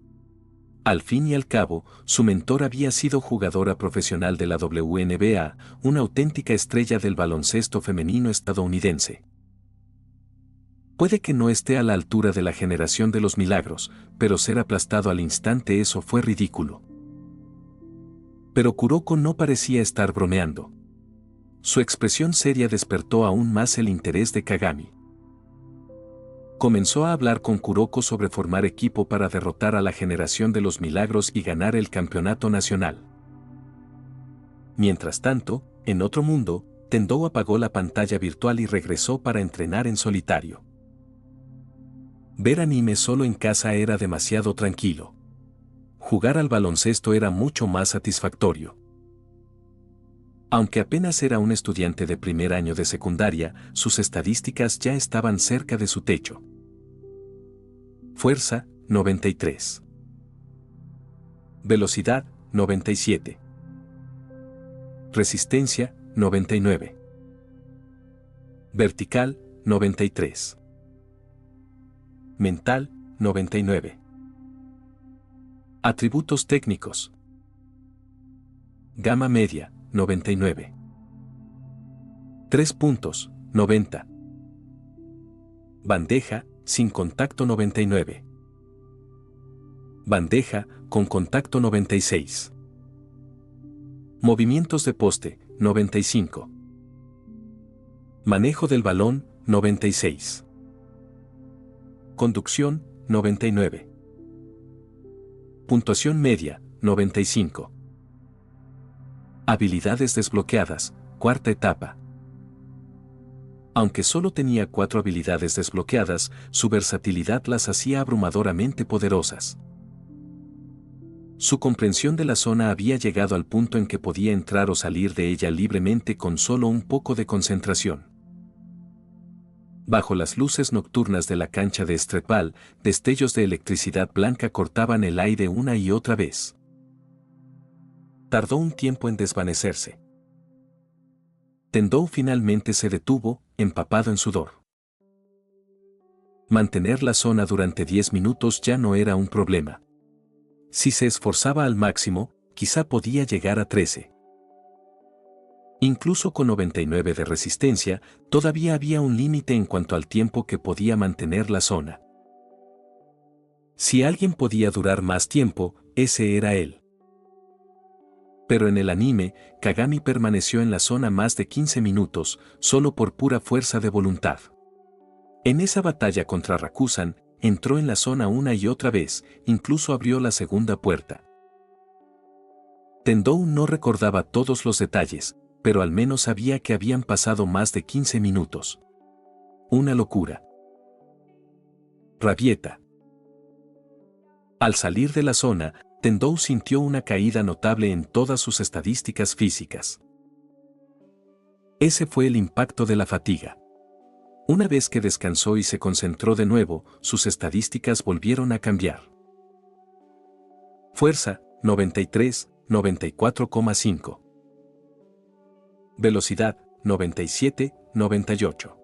Al fin y al cabo, su mentor había sido jugadora profesional de la WNBA, una auténtica estrella del baloncesto femenino estadounidense. Puede que no esté a la altura de la generación de los milagros, pero ser aplastado al instante, eso fue ridículo. Pero Kuroko no parecía estar bromeando. Su expresión seria despertó aún más el interés de Kagami. Comenzó a hablar con Kuroko sobre formar equipo para derrotar a la generación de los milagros y ganar el campeonato nacional. Mientras tanto, en otro mundo, Tendou apagó la pantalla virtual y regresó para entrenar en solitario. Ver anime solo en casa era demasiado tranquilo. Jugar al baloncesto era mucho más satisfactorio. Aunque apenas era un estudiante de primer año de secundaria, sus estadísticas ya estaban cerca de su techo. Fuerza, 93. Velocidad, 97. Resistencia, 99. Vertical, 93. Mental, 99. Atributos técnicos. Gama media, 99. 3 puntos, 90. Bandeja, sin contacto, 99. Bandeja, con contacto, 96. Movimientos de poste, 95. Manejo del balón, 96. Conducción, 99. Puntuación media, 95. Habilidades desbloqueadas, cuarta etapa. Aunque solo tenía 4 habilidades desbloqueadas, su versatilidad las hacía abrumadoramente poderosas. Su comprensión de la zona había llegado al punto en que podía entrar o salir de ella libremente con solo un poco de concentración. Bajo las luces nocturnas de la cancha de Strepal, destellos de electricidad blanca cortaban el aire una y otra vez. Tardó un tiempo en desvanecerse. Tendou finalmente se detuvo, empapado en sudor. Mantener la zona durante 10 minutos ya no era un problema. Si se esforzaba al máximo, quizá podía llegar a 13. Incluso con 99 de resistencia, todavía había un límite en cuanto al tiempo que podía mantener la zona. Si alguien podía durar más tiempo, ese era él. Pero en el anime, Kagami permaneció en la zona más de 15 minutos, solo por pura fuerza de voluntad. En esa batalla contra Rakusan, entró en la zona una y otra vez, incluso abrió la segunda puerta. Tendou no recordaba todos los detalles, pero al menos sabía que habían pasado más de 15 minutos. Una locura. Rabieta. Al salir de la zona, Tendou sintió una caída notable en todas sus estadísticas físicas. Ese fue el impacto de la fatiga. Una vez que descansó y se concentró de nuevo, sus estadísticas volvieron a cambiar. Fuerza, 93, 94,5. Velocidad, 97, 98.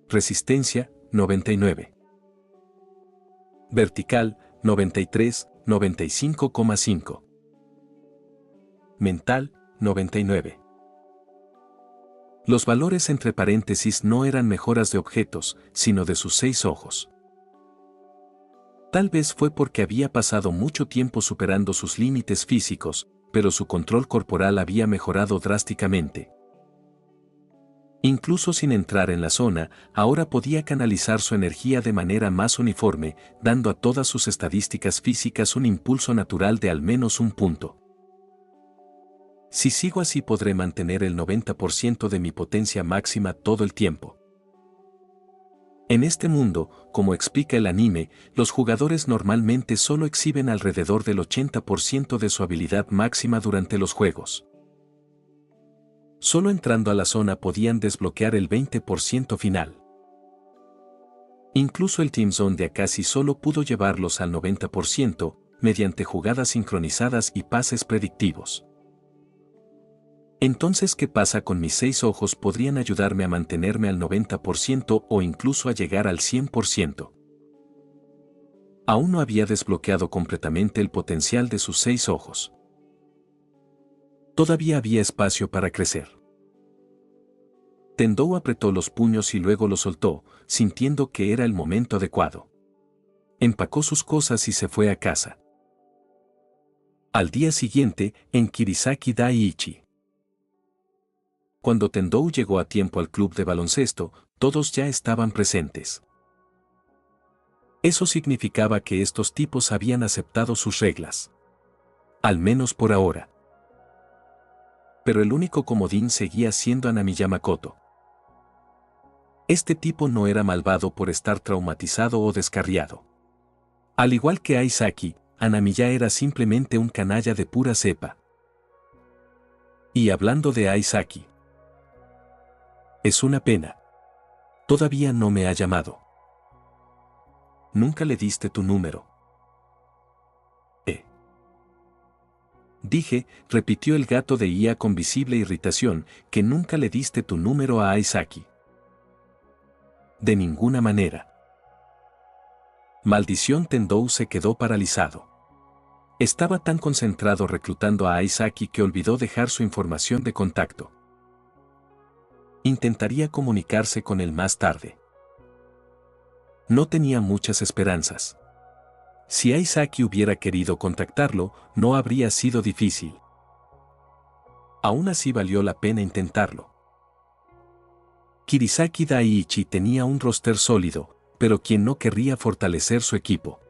Resistencia, 99. Vertical, 93, 95,5. Mental, 99. Los valores entre paréntesis no eran mejoras de objetos, sino de sus 6 ojos. Tal vez fue porque había pasado mucho tiempo superando sus límites físicos, pero su control corporal había mejorado drásticamente. Incluso sin entrar en la zona, ahora podía canalizar su energía de manera más uniforme, dando a todas sus estadísticas físicas un impulso natural de al menos un punto. Si sigo así podré mantener el 90% de mi potencia máxima todo el tiempo. En este mundo, como explica el anime, los jugadores normalmente solo exhiben alrededor del 80% de su habilidad máxima durante los juegos. Solo entrando a la zona podían desbloquear el 20% final. Incluso el Team Zone de Akashi solo pudo llevarlos al 90%, mediante jugadas sincronizadas y pases predictivos. Entonces, ¿qué pasa con mis 6 ojos? Podrían ayudarme a mantenerme al 90% o incluso a llegar al 100%. Aún no había desbloqueado completamente el potencial de sus 6 ojos. Todavía había espacio para crecer. Tendou apretó los puños y luego los soltó, sintiendo que era el momento adecuado. Empacó sus cosas y se fue a casa. Al día siguiente, en Kirisaki Daiichi. Cuando Tendou llegó a tiempo al club de baloncesto, todos ya estaban presentes. Eso significaba que estos tipos habían aceptado sus reglas. Al menos por ahora. Pero el único comodín seguía siendo Anamiya Makoto. Este tipo no era malvado por estar traumatizado o descarriado. Al igual que Aisaki, Anamiya era simplemente un canalla de pura cepa. Y hablando de Aisaki. Es una pena. Todavía no me ha llamado. Nunca le diste tu número. Dije, repitió el gato de Ia con visible irritación, que nunca le diste tu número a Aisaki. De ninguna manera. Maldición. Tendou se quedó paralizado. Estaba tan concentrado reclutando a Aisaki que olvidó dejar su información de contacto. Intentaría comunicarse con él más tarde. No tenía muchas esperanzas. Si Aisaki hubiera querido contactarlo, no habría sido difícil. Aún así valió la pena intentarlo. Kirisaki Daiichi tenía un roster sólido, pero quien no querría fortalecer su equipo.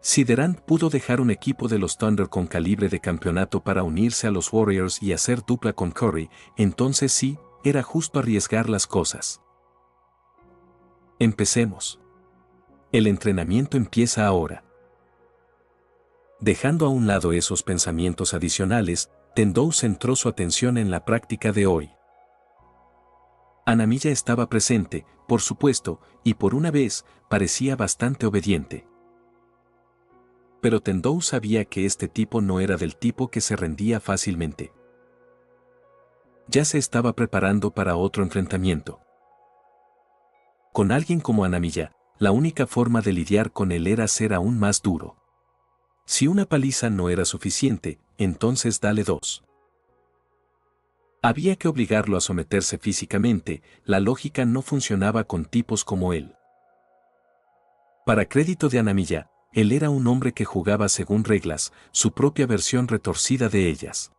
Si Durant pudo dejar un equipo de los Thunder con calibre de campeonato para unirse a los Warriors y hacer dupla con Curry, entonces sí, era justo arriesgar las cosas. Empecemos. El entrenamiento empieza ahora. Dejando a un lado esos pensamientos adicionales, Tendou centró su atención en la práctica de hoy. Anamiya estaba presente, por supuesto, y por una vez, parecía bastante obediente. Pero Tendou sabía que este tipo no era del tipo que se rendía fácilmente. Ya se estaba preparando para otro enfrentamiento. Con alguien como Anamiya, la única forma de lidiar con él era ser aún más duro. Si una paliza no era suficiente, entonces dale 2. Había que obligarlo a someterse físicamente, la lógica no funcionaba con tipos como él. Para crédito de Anamiya, él era un hombre que jugaba según reglas, su propia versión retorcida de ellas.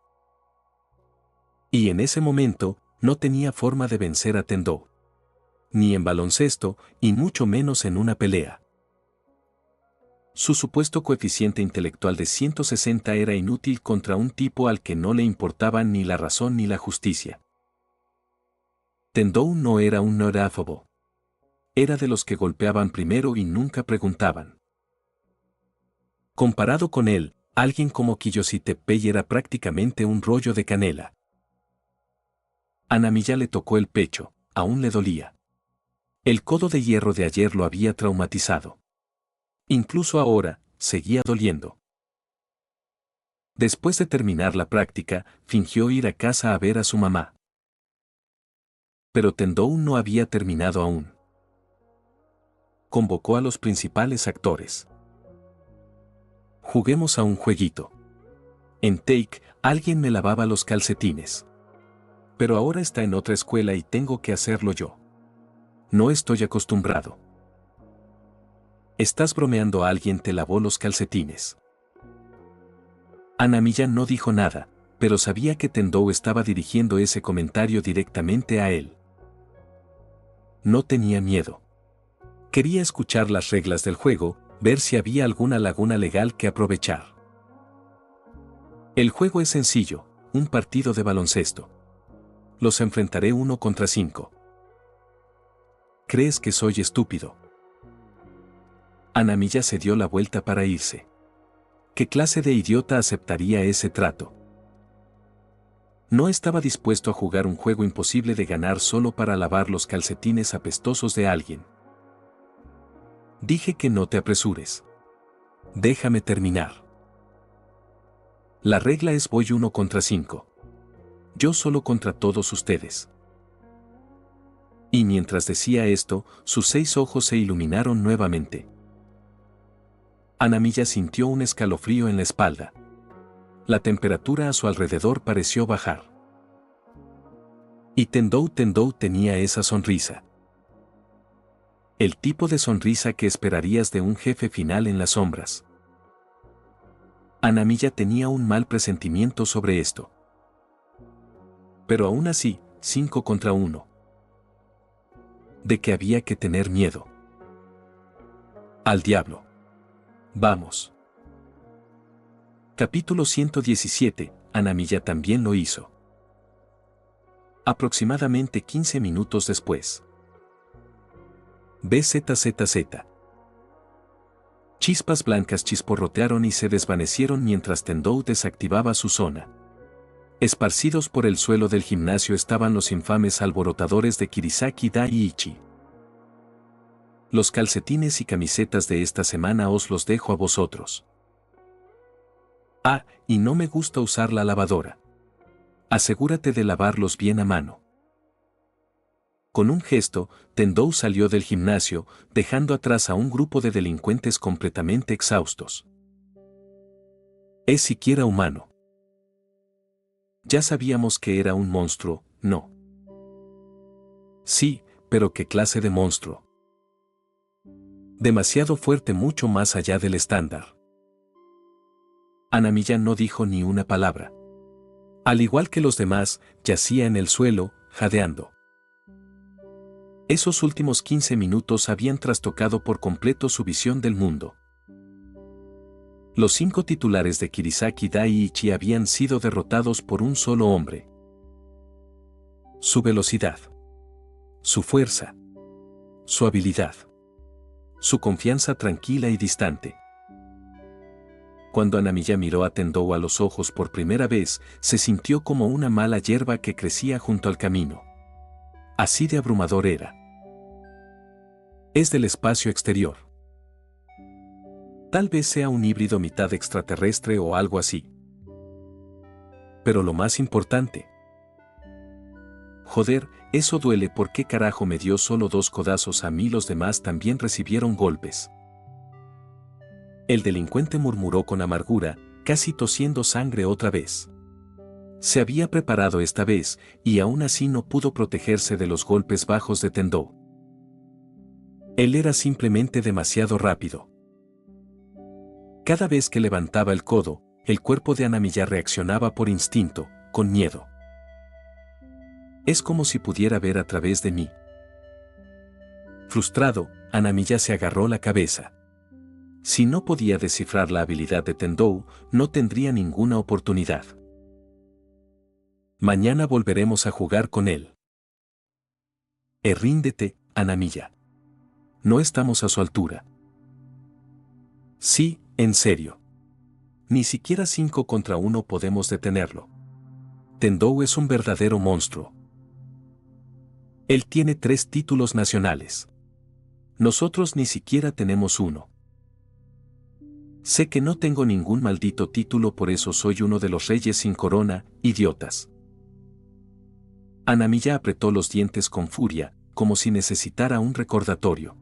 Y en ese momento, no tenía forma de vencer a Tendou. Ni en baloncesto, y mucho menos en una pelea. Su supuesto coeficiente intelectual de 160 era inútil contra un tipo al que no le importaban ni la razón ni la justicia. Tendou no era un neuráfobo. Era de los que golpeaban primero y nunca preguntaban. Comparado con él, alguien como Kiyoshi Teppei era prácticamente un rollo de canela. Anamiya le tocó el pecho, aún le dolía. El codo de hierro de ayer lo había traumatizado. Incluso ahora, seguía doliendo. Después de terminar la práctica, fingió ir a casa a ver a su mamá. Pero Tendou no había terminado aún. Convocó a los principales actores. Juguemos a un jueguito. En Take, alguien me lavaba los calcetines. Pero ahora está en otra escuela y tengo que hacerlo yo. No estoy acostumbrado. Estás bromeando. Alguien te lavó los calcetines. Anamiya no dijo nada, pero sabía que Tendou estaba dirigiendo ese comentario directamente a él. No tenía miedo. Quería escuchar las reglas del juego, ver si había alguna laguna legal que aprovechar. El juego es sencillo, un partido de baloncesto. Los enfrentaré 1 contra 5. ¿Crees que soy estúpido? Anamiya se dio la vuelta para irse. ¿Qué clase de idiota aceptaría ese trato? No estaba dispuesto a jugar un juego imposible de ganar solo para lavar los calcetines apestosos de alguien. Dije que no te apresures. Déjame terminar. La regla es voy 1 contra 5. Yo solo contra todos ustedes. Y mientras decía esto, sus 6 ojos se iluminaron nuevamente. Anamiya sintió un escalofrío en la espalda. La temperatura a su alrededor pareció bajar. Y Tendou tenía esa sonrisa. El tipo de sonrisa que esperarías de un jefe final en las sombras. Anamiya tenía un mal presentimiento sobre esto. Pero aún así, 5 contra 1. ¿De qué había que tener miedo? Al diablo. Vamos. Capítulo 117. Anamiya también lo hizo. Aproximadamente 15 minutos después. BZZZ. Chispas blancas chisporrotearon y se desvanecieron mientras Tendou desactivaba su zona. Esparcidos por el suelo del gimnasio estaban los infames alborotadores de Kirisaki Daiichi. Los calcetines y camisetas de esta semana os los dejo a vosotros. Ah, y no me gusta usar la lavadora. Asegúrate de lavarlos bien a mano. Con un gesto, Tendou salió del gimnasio, dejando atrás a un grupo de delincuentes completamente exhaustos. ¿Es siquiera humano? Ya sabíamos que era un monstruo, ¿no? Sí, pero ¿qué clase de monstruo? Demasiado fuerte, mucho más allá del estándar. Anamiya no dijo ni una palabra. Al igual que los demás, yacía en el suelo, jadeando. Esos últimos 15 minutos habían trastocado por completo su visión del mundo. Los 5 titulares de Kirisaki Daiichi habían sido derrotados por un solo hombre. Su velocidad, su fuerza, su habilidad, su confianza tranquila y distante. Cuando Anamiya miró a Tendou a los ojos por primera vez, se sintió como una mala hierba que crecía junto al camino. Así de abrumador era. Es del espacio exterior. Tal vez sea un híbrido mitad extraterrestre o algo así. Pero lo más importante. Joder, eso duele. ¿Por qué carajo me dio solo 2 codazos a mí? Los demás también recibieron golpes. El delincuente murmuró con amargura, casi tosiendo sangre otra vez. Se había preparado esta vez, y aún así no pudo protegerse de los golpes bajos de Tendou. Él era simplemente demasiado rápido. Cada vez que levantaba el codo, el cuerpo de Anamiya reaccionaba por instinto, con miedo. Es como si pudiera ver a través de mí. Frustrado, Anamiya se agarró la cabeza. Si no podía descifrar la habilidad de Tendou, no tendría ninguna oportunidad. Mañana volveremos a jugar con él. Ríndete, Anamiya. No estamos a su altura. Sí, en serio. Ni siquiera 5 contra 1 podemos detenerlo. Tendou es un verdadero monstruo. Él tiene 3 títulos nacionales. Nosotros ni siquiera tenemos uno. Sé que no tengo ningún maldito título, por eso soy uno de los reyes sin corona, idiotas. Anamiya apretó los dientes con furia, como si necesitara un recordatorio.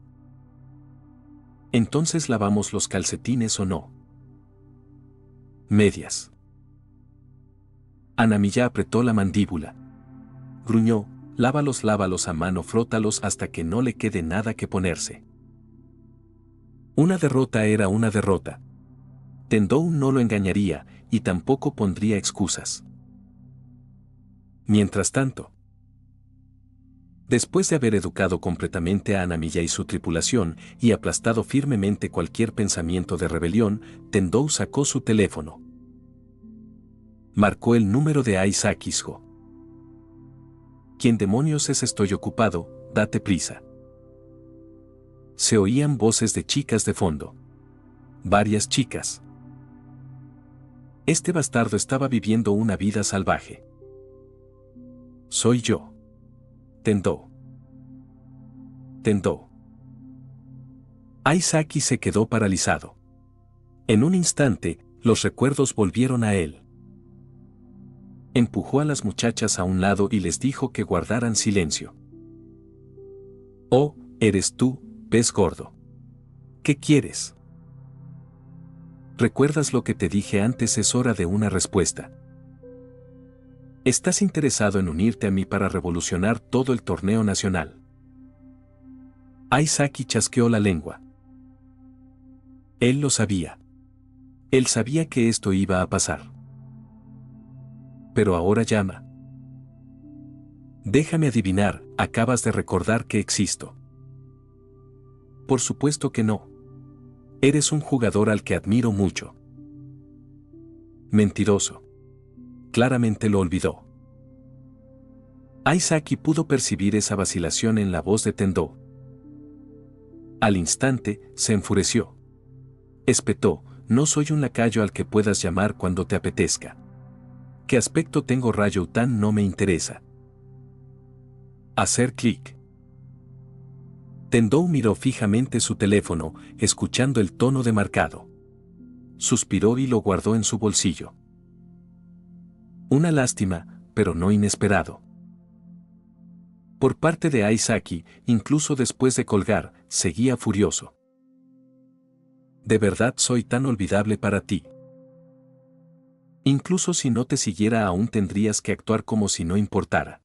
¿Entonces lavamos los calcetines o no? Medias. Anamiya apretó la mandíbula. Gruñó, lávalos a mano, frótalos hasta que no le quede nada que ponerse. Una derrota era una derrota. Tendou no lo engañaría, y tampoco pondría excusas. Mientras tanto, después de haber educado completamente a Anamiya y su tripulación, y aplastado firmemente cualquier pensamiento de rebelión, Tendou sacó su teléfono. Marcó el número de Aisakisho. ¿Quién demonios es? Estoy ocupado, date prisa. Se oían voces de chicas de fondo. Varias chicas. Este bastardo estaba viviendo una vida salvaje. Soy yo. Tendou. Aisaki se quedó paralizado. En un instante, los recuerdos volvieron a él. Empujó a las muchachas a un lado y les dijo que guardaran silencio. Oh, eres tú, pez gordo. ¿Qué quieres? ¿Recuerdas lo que te dije antes? Es hora de una respuesta. ¿Estás interesado en unirte a mí para revolucionar todo el torneo nacional? Aisaki chasqueó la lengua. Él lo sabía. Él sabía que esto iba a pasar. Pero ahora llama. Déjame adivinar, acabas de recordar que existo. Por supuesto que no. Eres un jugador al que admiro mucho. Mentiroso. Claramente lo olvidó. Aisaki pudo percibir esa vacilación en la voz de Tendou. Al instante, se enfureció. Espetó, no soy un lacayo al que puedas llamar cuando te apetezca. ¿Qué aspecto tengo? Ryoutan no me interesa. Hacer clic. Tendou miró fijamente su teléfono, escuchando el tono de marcado. Suspiró y lo guardó en su bolsillo. Una lástima, pero no inesperado. Por parte de Aisaki, incluso después de colgar, seguía furioso. ¿De verdad soy tan olvidable para ti? Incluso si no te siguiera aún tendrías que actuar como si no importara.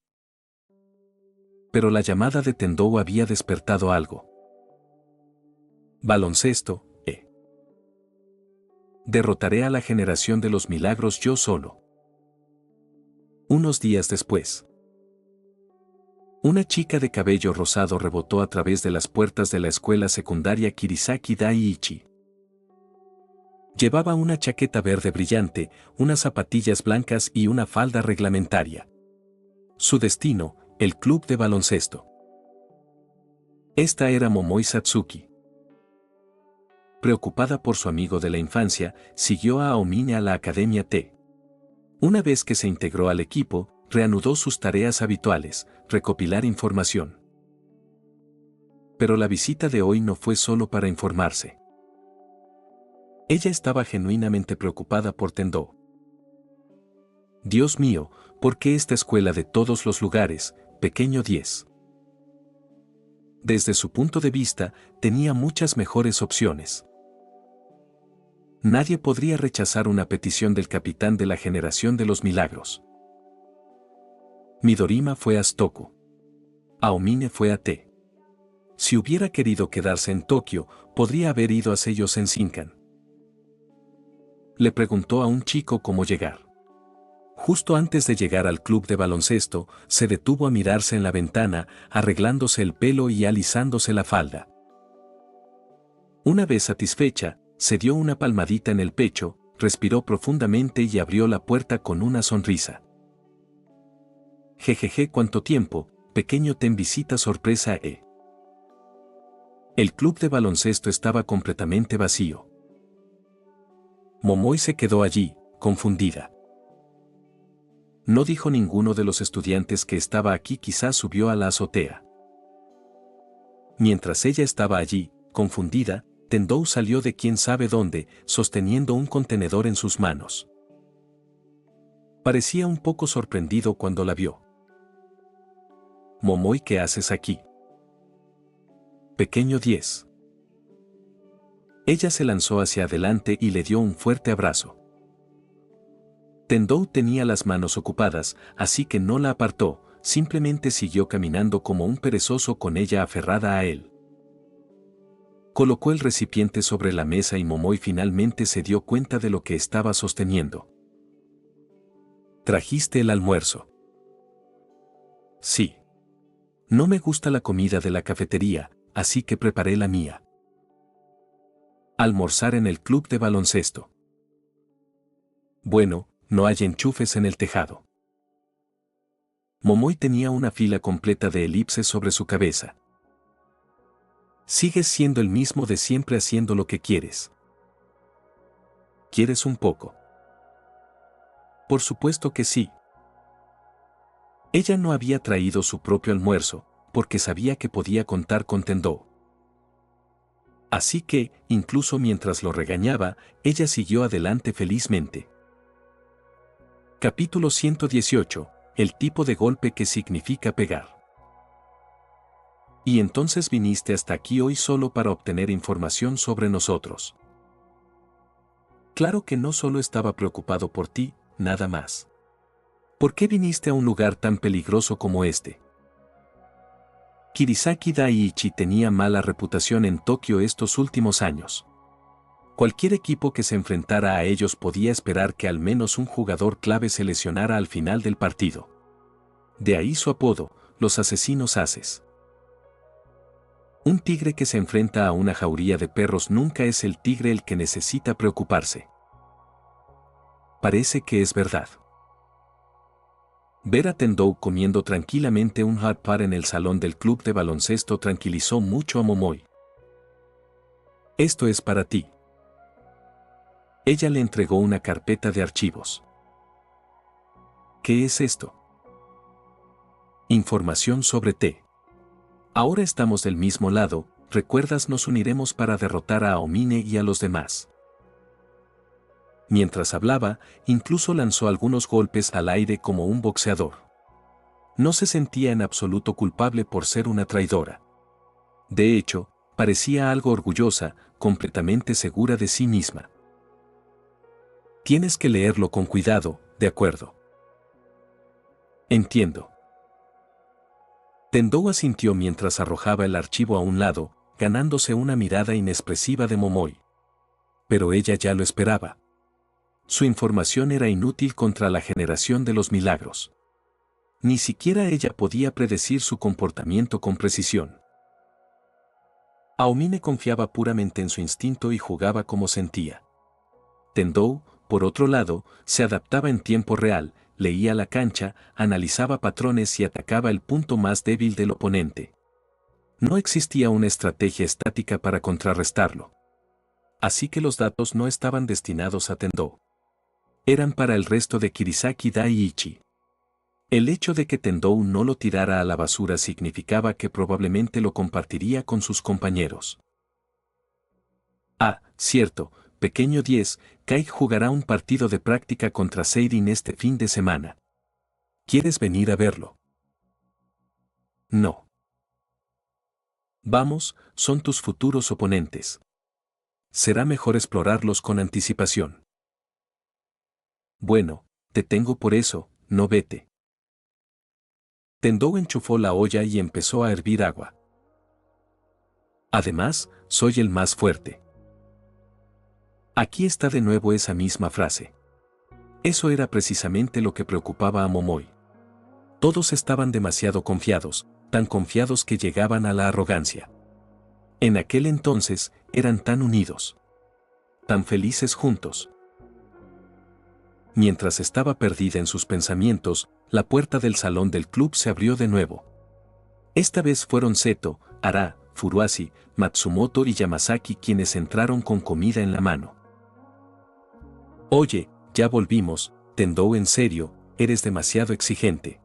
Pero la llamada de Tendou había despertado algo. Baloncesto, Derrotaré a la generación de los milagros yo solo. Unos días después. Una chica de cabello rosado rebotó a través de las puertas de la escuela secundaria Kirisaki Daiichi. Llevaba una chaqueta verde brillante, unas zapatillas blancas y una falda reglamentaria. Su destino, el club de baloncesto. Esta era Momoi Satsuki. Preocupada por su amigo de la infancia, siguió a Aomine a la Academia T. Una vez que se integró al equipo, reanudó sus tareas habituales, recopilar información. Pero la visita de hoy no fue solo para informarse. Ella estaba genuinamente preocupada por Tendou. Dios mío, ¿por qué esta escuela de todos los lugares, pequeño 10? Desde su punto de vista, tenía muchas mejores opciones. Nadie podría rechazar una petición del capitán de la generación de los milagros. Midorima fue a Stoku. Aomine fue a T. Si hubiera querido quedarse en Tokio, podría haber ido a Seiyo en Shinkan. Le preguntó a un chico cómo llegar. Justo antes de llegar al club de baloncesto, se detuvo a mirarse en la ventana, arreglándose el pelo y alisándose la falda. Una vez satisfecha, se dio una palmadita en el pecho, respiró profundamente y abrió la puerta con una sonrisa. Jejeje, ¿cuánto tiempo, pequeño? Ten visita sorpresa. El club de baloncesto estaba completamente vacío. Momoi se quedó allí, confundida. No dijo ninguno de los estudiantes que estaba aquí, quizás subió a la azotea. Mientras ella estaba allí, confundida, Tendou salió de quién sabe dónde, sosteniendo un contenedor en sus manos. Parecía un poco sorprendido cuando la vio. Momoi, ¿qué haces aquí? Pequeño 10. Ella se lanzó hacia adelante y le dio un fuerte abrazo. Tendou tenía las manos ocupadas, así que no la apartó, simplemente siguió caminando como un perezoso con ella aferrada a él. Colocó el recipiente sobre la mesa y Momoi finalmente se dio cuenta de lo que estaba sosteniendo. ¿Trajiste el almuerzo? Sí. No me gusta la comida de la cafetería, así que preparé la mía. Almorzar en el club de baloncesto. Bueno, no hay enchufes en el tejado. Momoi tenía una fila completa de elipses sobre su cabeza. Sigues siendo el mismo de siempre haciendo lo que quieres. ¿Quieres un poco? Por supuesto que sí. Ella no había traído su propio almuerzo, porque sabía que podía contar con Tendou. Así que, incluso mientras lo regañaba, ella siguió adelante felizmente. Capítulo 118. El tipo de golpe que significa pegar. Y entonces viniste hasta aquí hoy solo para obtener información sobre nosotros. Claro que no solo estaba preocupado por ti, nada más. ¿Por qué viniste a un lugar tan peligroso como este? Kirisaki Daiichi tenía mala reputación en Tokio estos últimos años. Cualquier equipo que se enfrentara a ellos podía esperar que al menos un jugador clave se lesionara al final del partido. De ahí su apodo, los asesinos ases. Un tigre que se enfrenta a una jauría de perros nunca es el tigre el que necesita preocuparse. Parece que es verdad. Ver a Tendou comiendo tranquilamente un hot pot en el salón del club de baloncesto tranquilizó mucho a Momoi. Esto es para ti. Ella le entregó una carpeta de archivos. ¿Qué es esto? Información sobre T. Ahora estamos del mismo lado, ¿recuerdas? Nos uniremos para derrotar a Aomine y a los demás. Mientras hablaba, incluso lanzó algunos golpes al aire como un boxeador. No se sentía en absoluto culpable por ser una traidora. De hecho, parecía algo orgullosa, completamente segura de sí misma. Tienes que leerlo con cuidado, ¿de acuerdo? Entiendo. Tendou asintió mientras arrojaba el archivo a un lado, ganándose una mirada inexpresiva de Momoi. Pero ella ya lo esperaba. Su información era inútil contra la generación de los milagros. Ni siquiera ella podía predecir su comportamiento con precisión. Aomine confiaba puramente en su instinto y jugaba como sentía. Tendou, por otro lado, se adaptaba en tiempo real, leía la cancha, analizaba patrones y atacaba el punto más débil del oponente. No existía una estrategia estática para contrarrestarlo. Así que los datos no estaban destinados a Tendou. Eran para el resto de Kirisaki Daiichi. El hecho de que Tendou no lo tirara a la basura significaba que probablemente lo compartiría con sus compañeros. Ah, cierto, pequeño 10, Kai jugará un partido de práctica contra Seirin este fin de semana. ¿Quieres venir a verlo? No. Vamos, son tus futuros oponentes. Será mejor explorarlos con anticipación. Bueno, te tengo por eso, no vete. Tendou enchufó la olla y empezó a hervir agua. Además, soy el más fuerte. Aquí está de nuevo esa misma frase. Eso era precisamente lo que preocupaba a Momoi. Todos estaban demasiado confiados, tan confiados que llegaban a la arrogancia. En aquel entonces, eran tan unidos. Tan felices juntos. Mientras estaba perdida en sus pensamientos, la puerta del salón del club se abrió de nuevo. Esta vez fueron Seto, Ara, Furuasi, Matsumoto y Yamasaki quienes entraron con comida en la mano. Oye, ya volvimos, Tendou, en serio, eres demasiado exigente.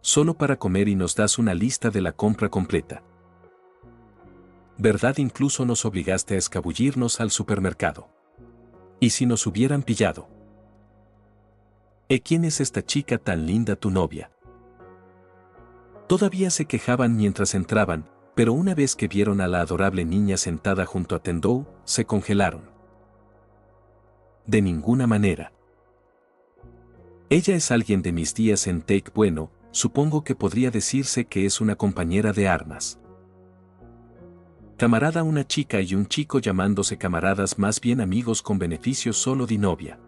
Solo para comer y nos das una lista de la compra completa. ¿Verdad? Incluso nos obligaste a escabullirnos al supermercado. ¿Y si nos hubieran pillado? ¿Quién es esta chica tan linda, tu novia? Todavía se quejaban mientras entraban, pero una vez que vieron a la adorable niña sentada junto a Tendou, se congelaron. De ninguna manera. Ella es alguien de mis días en Take. Bueno, supongo que podría decirse que es una compañera de armas. Camarada, una chica y un chico llamándose camaradas, más bien amigos con beneficios, solo di novia.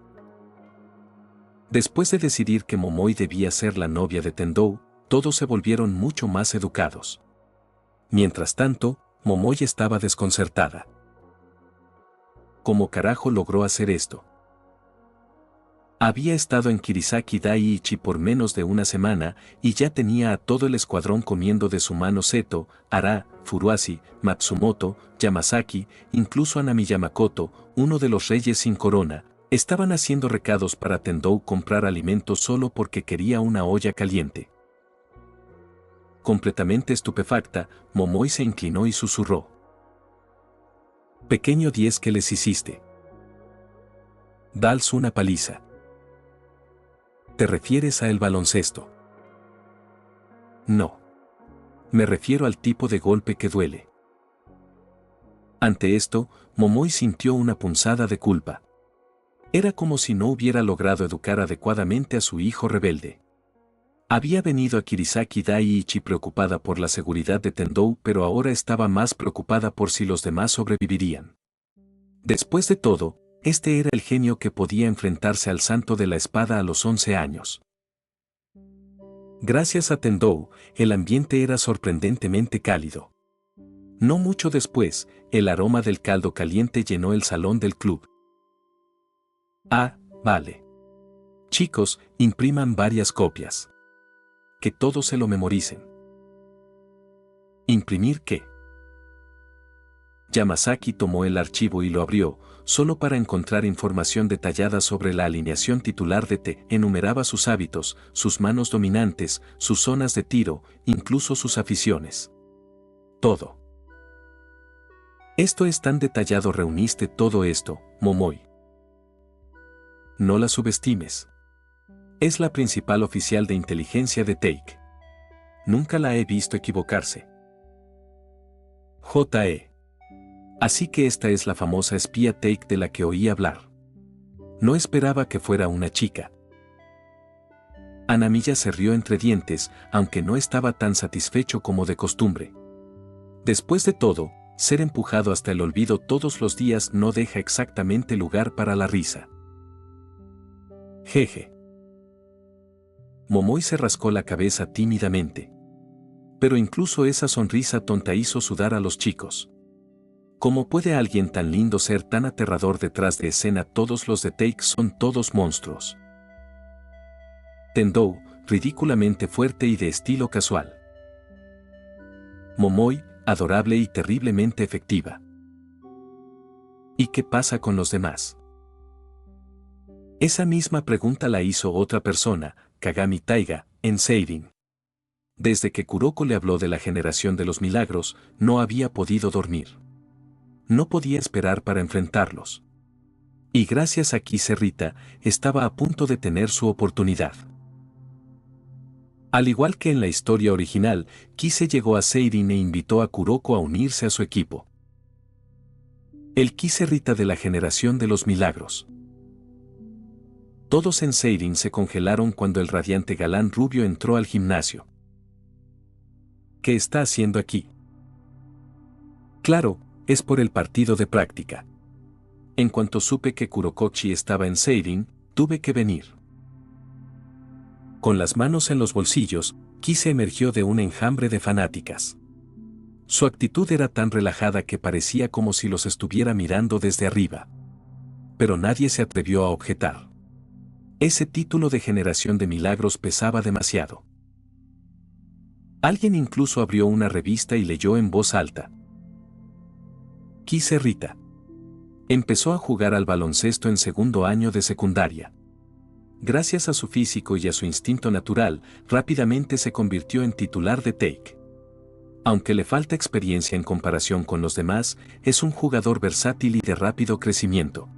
Después de decidir que Momoi debía ser la novia de Tendou, todos se volvieron mucho más educados. Mientras tanto, Momoi estaba desconcertada. ¿Cómo carajo logró hacer esto? Había estado en Kirisaki Daiichi por menos de una semana y ya tenía a todo el escuadrón comiendo de su mano. Seto, Ara, Furuasi, Matsumoto, Yamasaki, incluso a Nami Yamakoto, uno de los reyes sin corona, estaban haciendo recados para Tendou comprar alimentos solo porque quería una olla caliente. Completamente estupefacta, Momoi se inclinó y susurró. Pequeño 10, ¿qué les hiciste? Dals una paliza. ¿Te refieres a el baloncesto? No. Me refiero al tipo de golpe que duele. Ante esto, Momoi sintió una punzada de culpa. Era como si no hubiera logrado educar adecuadamente a su hijo rebelde. Había venido a Kirisaki Daiichi preocupada por la seguridad de Tendou, pero ahora estaba más preocupada por si los demás sobrevivirían. Después de todo, este era el genio que podía enfrentarse al santo de la espada a los 11 años. Gracias a Tendou, el ambiente era sorprendentemente cálido. No mucho después, el aroma del caldo caliente llenó el salón del club. Ah, vale. Chicos, impriman varias copias. Que todos se lo memoricen. ¿Imprimir qué? Yamasaki tomó el archivo y lo abrió, solo para encontrar información detallada sobre la alineación titular de T. Enumeraba sus hábitos, sus manos dominantes, sus zonas de tiro, incluso sus aficiones. Todo. Esto es tan detallado. ¿Reuniste todo esto, Momoi? No la subestimes. Es la principal oficial de inteligencia de Take. Nunca la he visto equivocarse. J.E. Así que esta es la famosa espía Take de la que oí hablar. No esperaba que fuera una chica. Hanamiya se rió entre dientes, aunque no estaba tan satisfecho como de costumbre. Después de todo, ser empujado hasta el olvido todos los días no deja exactamente lugar para la risa. Jeje. Momoi se rascó la cabeza tímidamente. Pero incluso esa sonrisa tonta hizo sudar a los chicos. ¿Cómo puede alguien tan lindo ser tan aterrador detrás de escena? Todos los de Take son todos monstruos. Tendou, ridículamente fuerte y de estilo casual. Momoi, adorable y terriblemente efectiva. ¿Y qué pasa con los demás? Esa misma pregunta la hizo otra persona, Kagami Taiga, en Seirin. Desde que Kuroko le habló de la generación de los milagros, no había podido dormir. No podía esperar para enfrentarlos. Y gracias a Kise Rita, estaba a punto de tener su oportunidad. Al igual que en la historia original, Kise llegó a Seirin e invitó a Kuroko a unirse a su equipo. El Kise Rita de la generación de los milagros. Todos en Seirin se congelaron cuando el radiante galán rubio entró al gimnasio. ¿Qué está haciendo aquí? Claro, es por el partido de práctica. En cuanto supe que Kurokochi estaba en Seirin, tuve que venir. Con las manos en los bolsillos, Kise emergió de un enjambre de fanáticas. Su actitud era tan relajada que parecía como si los estuviera mirando desde arriba. Pero nadie se atrevió a objetar. Ese título de generación de milagros pesaba demasiado. Alguien incluso abrió una revista y leyó en voz alta. Kise Rita. Empezó a jugar al baloncesto en segundo año de secundaria. Gracias a su físico y a su instinto natural, rápidamente se convirtió en titular de Take. Aunque le falta experiencia en comparación con los demás, es un jugador versátil y de rápido crecimiento.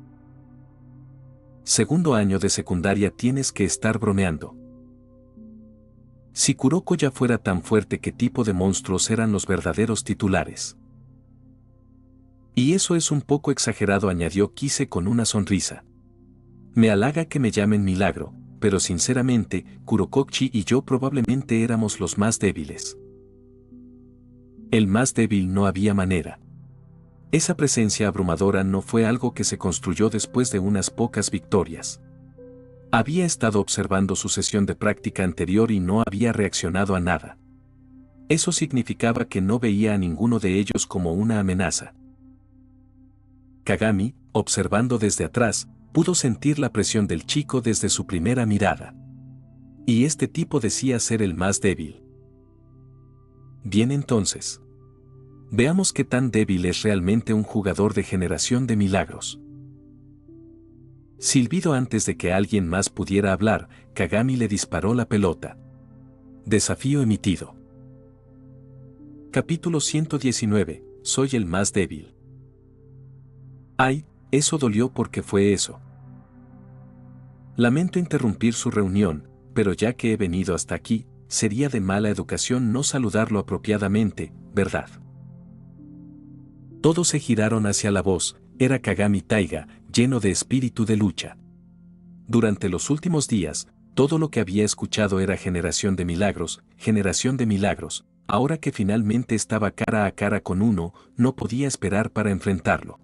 Segundo año de secundaria, tienes que estar bromeando. Si Kuroko ya fuera tan fuerte, ¿qué tipo de monstruos eran los verdaderos titulares? Y eso es un poco exagerado, añadió Kise con una sonrisa. Me halaga que me llamen milagro, pero sinceramente, Kurokochi y yo probablemente éramos los más débiles. El más débil, no había manera. Esa presencia abrumadora no fue algo que se construyó después de unas pocas victorias. Había estado observando su sesión de práctica anterior y no había reaccionado a nada. Eso significaba que no veía a ninguno de ellos como una amenaza. Kagami, observando desde atrás, pudo sentir la presión del chico desde su primera mirada. Y este tipo decía ser el más débil. Bien, entonces. Veamos qué tan débil es realmente un jugador de generación de milagros. Silbido antes de que alguien más pudiera hablar, Kagami le disparó la pelota. Desafío emitido. Capítulo 119. Soy el más débil. Ay, eso dolió. ¿Porque fue eso? Lamento interrumpir su reunión, pero ya que he venido hasta aquí, sería de mala educación no saludarlo apropiadamente, ¿verdad? Todos se giraron hacia la voz. Era Kagami Taiga, lleno de espíritu de lucha. Durante los últimos días, todo lo que había escuchado era generación de milagros, generación de milagros. Ahora que finalmente estaba cara a cara con uno, no podía esperar para enfrentarlo.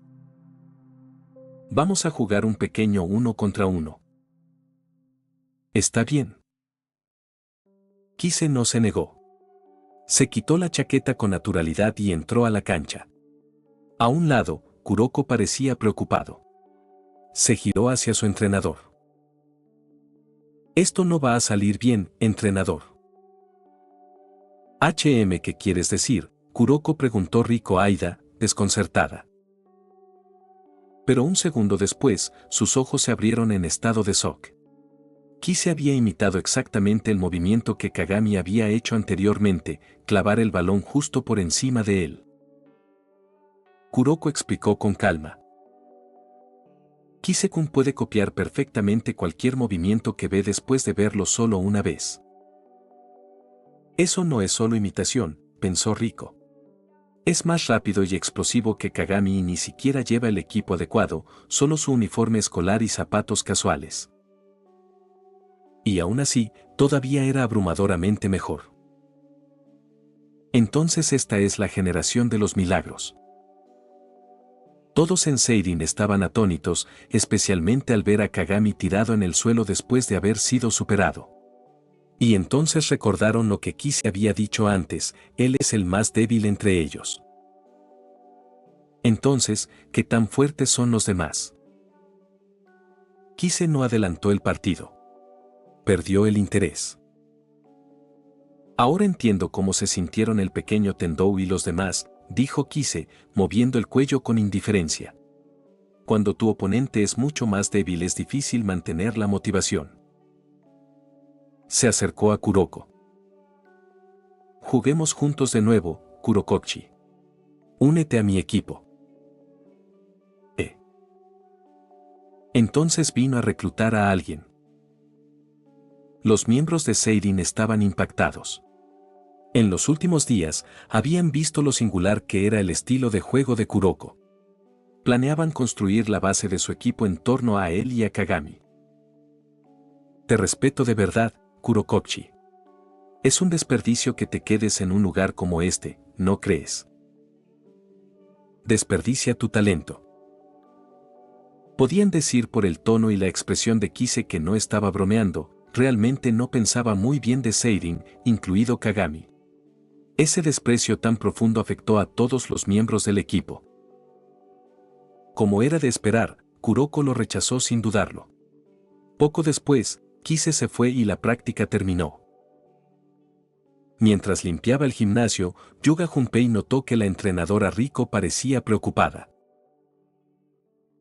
Vamos a jugar un pequeño 1 contra 1. Está bien. Kise no se negó. Se quitó la chaqueta con naturalidad y entró a la cancha. A un lado, Kuroko parecía preocupado. Se giró hacia su entrenador. Esto no va a salir bien, entrenador. ¿Qué quieres decir? Kuroko preguntó Riko Aida, desconcertada. Pero un segundo después, sus ojos se abrieron en estado de shock. Kise había imitado exactamente el movimiento que Kagami había hecho anteriormente, clavar el balón justo por encima de él. Kuroko explicó con calma. Kise-kun puede copiar perfectamente cualquier movimiento que ve después de verlo solo una vez. Eso no es solo imitación, pensó Riko. Es más rápido y explosivo que Kagami y ni siquiera lleva el equipo adecuado, solo su uniforme escolar y zapatos casuales. Y aún así, todavía era abrumadoramente mejor. Entonces esta es la generación de los milagros. Todos en Seirin estaban atónitos, especialmente al ver a Kagami tirado en el suelo después de haber sido superado. Y entonces recordaron lo que Kise había dicho antes, él es el más débil entre ellos. Entonces, ¿qué tan fuertes son los demás? Kise no adelantó el partido. Perdió el interés. Ahora entiendo cómo se sintieron el pequeño Tendou y los demás, dijo Kise, moviendo el cuello con indiferencia. Cuando tu oponente es mucho más débil es difícil mantener la motivación. Se acercó a Kuroko. Juguemos juntos de nuevo, Kurokochi. Únete a mi equipo. Entonces vino a reclutar a alguien. Los miembros de Seirin estaban impactados. En los últimos días, habían visto lo singular que era el estilo de juego de Kuroko. Planeaban construir la base de su equipo en torno a él y a Kagami. Te respeto de verdad, Kurokochi. Es un desperdicio que te quedes en un lugar como este, ¿no crees? Desperdicia tu talento. Podían decir por el tono y la expresión de Kise que no estaba bromeando, realmente no pensaba muy bien de Seirin, incluido Kagami. Ese desprecio tan profundo afectó a todos los miembros del equipo. Como era de esperar, Kuroko lo rechazó sin dudarlo. Poco después, Kise se fue y la práctica terminó. Mientras limpiaba el gimnasio, Yuga Junpei notó que la entrenadora Riko parecía preocupada.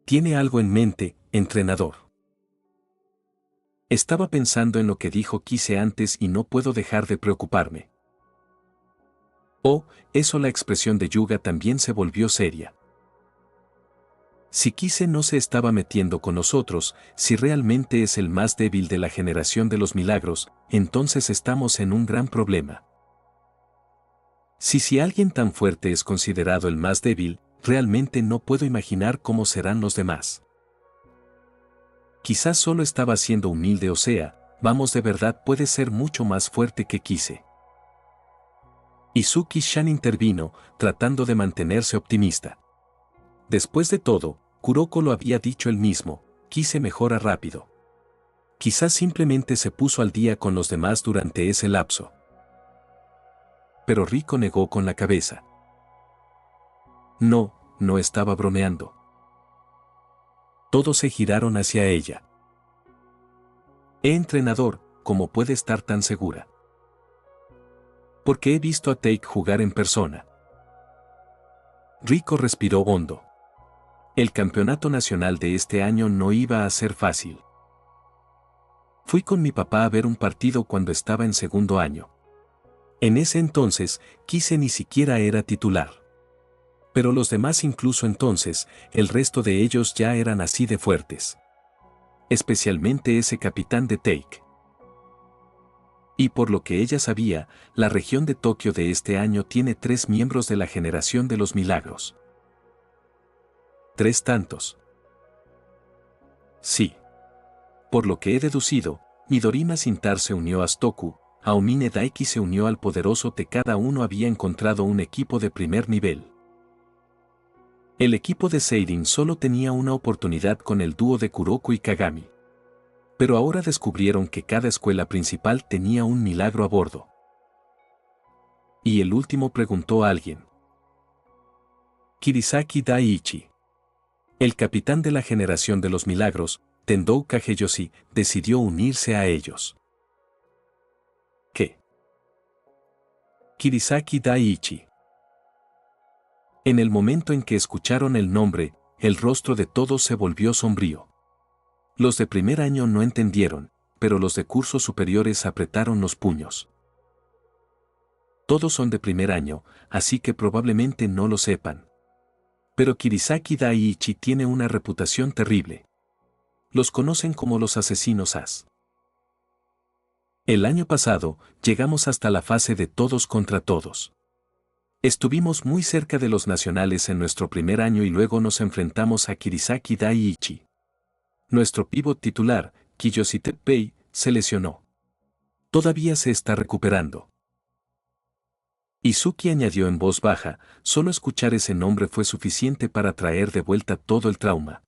¿Tiene algo en mente, entrenador? Estaba pensando en lo que dijo Kise antes y no puedo dejar de preocuparme. Oh, eso la expresión de Yuga también se volvió seria. Si Kise no se estaba metiendo con nosotros, si realmente es el más débil de la generación de los milagros, entonces estamos en un gran problema. Si alguien tan fuerte es considerado el más débil, realmente no puedo imaginar cómo serán los demás. Quizás solo estaba siendo humilde, o sea, vamos, de verdad puede ser mucho más fuerte que Kise. Izuki-chan intervino, tratando de mantenerse optimista. Después de todo, Kuroko lo había dicho él mismo, Kise mejora rápido. Quizás simplemente se puso al día con los demás durante ese lapso. Pero Riko negó con la cabeza. No estaba bromeando. Todos se giraron hacia ella. Entrenador, ¿cómo puede estar tan segura? Porque he visto a Take jugar en persona. Riko respiró hondo. El campeonato nacional de este año no iba a ser fácil. Fui con mi papá a ver un partido cuando estaba en segundo año. En ese entonces, Kise ni siquiera era titular. Pero los demás, incluso entonces, el resto de ellos ya eran así de fuertes. Especialmente ese capitán de Take. Y por lo que ella sabía, la región de Tokio de este año tiene 3 miembros de la generación de los milagros. 3 tantos. Sí. Por lo que he deducido, Midorima Sintar se unió a Stoku, Aomine Daiki se unió al poderoso T. Cada uno había encontrado un equipo de primer nivel. El equipo de Seirin solo tenía una oportunidad con el dúo de Kuroko y Kagami. Pero ahora descubrieron que cada escuela principal tenía un milagro a bordo. Y el último preguntó a alguien. Kirisaki Daiichi. El capitán de la generación de los milagros, Tendou Kageyoshi, decidió unirse a ellos. ¿Qué? Kirisaki Daiichi. En el momento en que escucharon el nombre, el rostro de todos se volvió sombrío. Los de primer año no entendieron, pero los de cursos superiores apretaron los puños. Todos son de primer año, así que probablemente no lo sepan. Pero Kirisaki Daiichi tiene una reputación terrible. Los conocen como los asesinos As. El año pasado, llegamos hasta la fase de todos contra todos. Estuvimos muy cerca de los nacionales en nuestro primer año y luego nos enfrentamos a Kirisaki Daiichi. Nuestro pívot titular, Kiyoshi Teppei, se lesionó. Todavía se está recuperando. Izuki añadió en voz baja, solo escuchar ese nombre fue suficiente para traer de vuelta todo el trauma.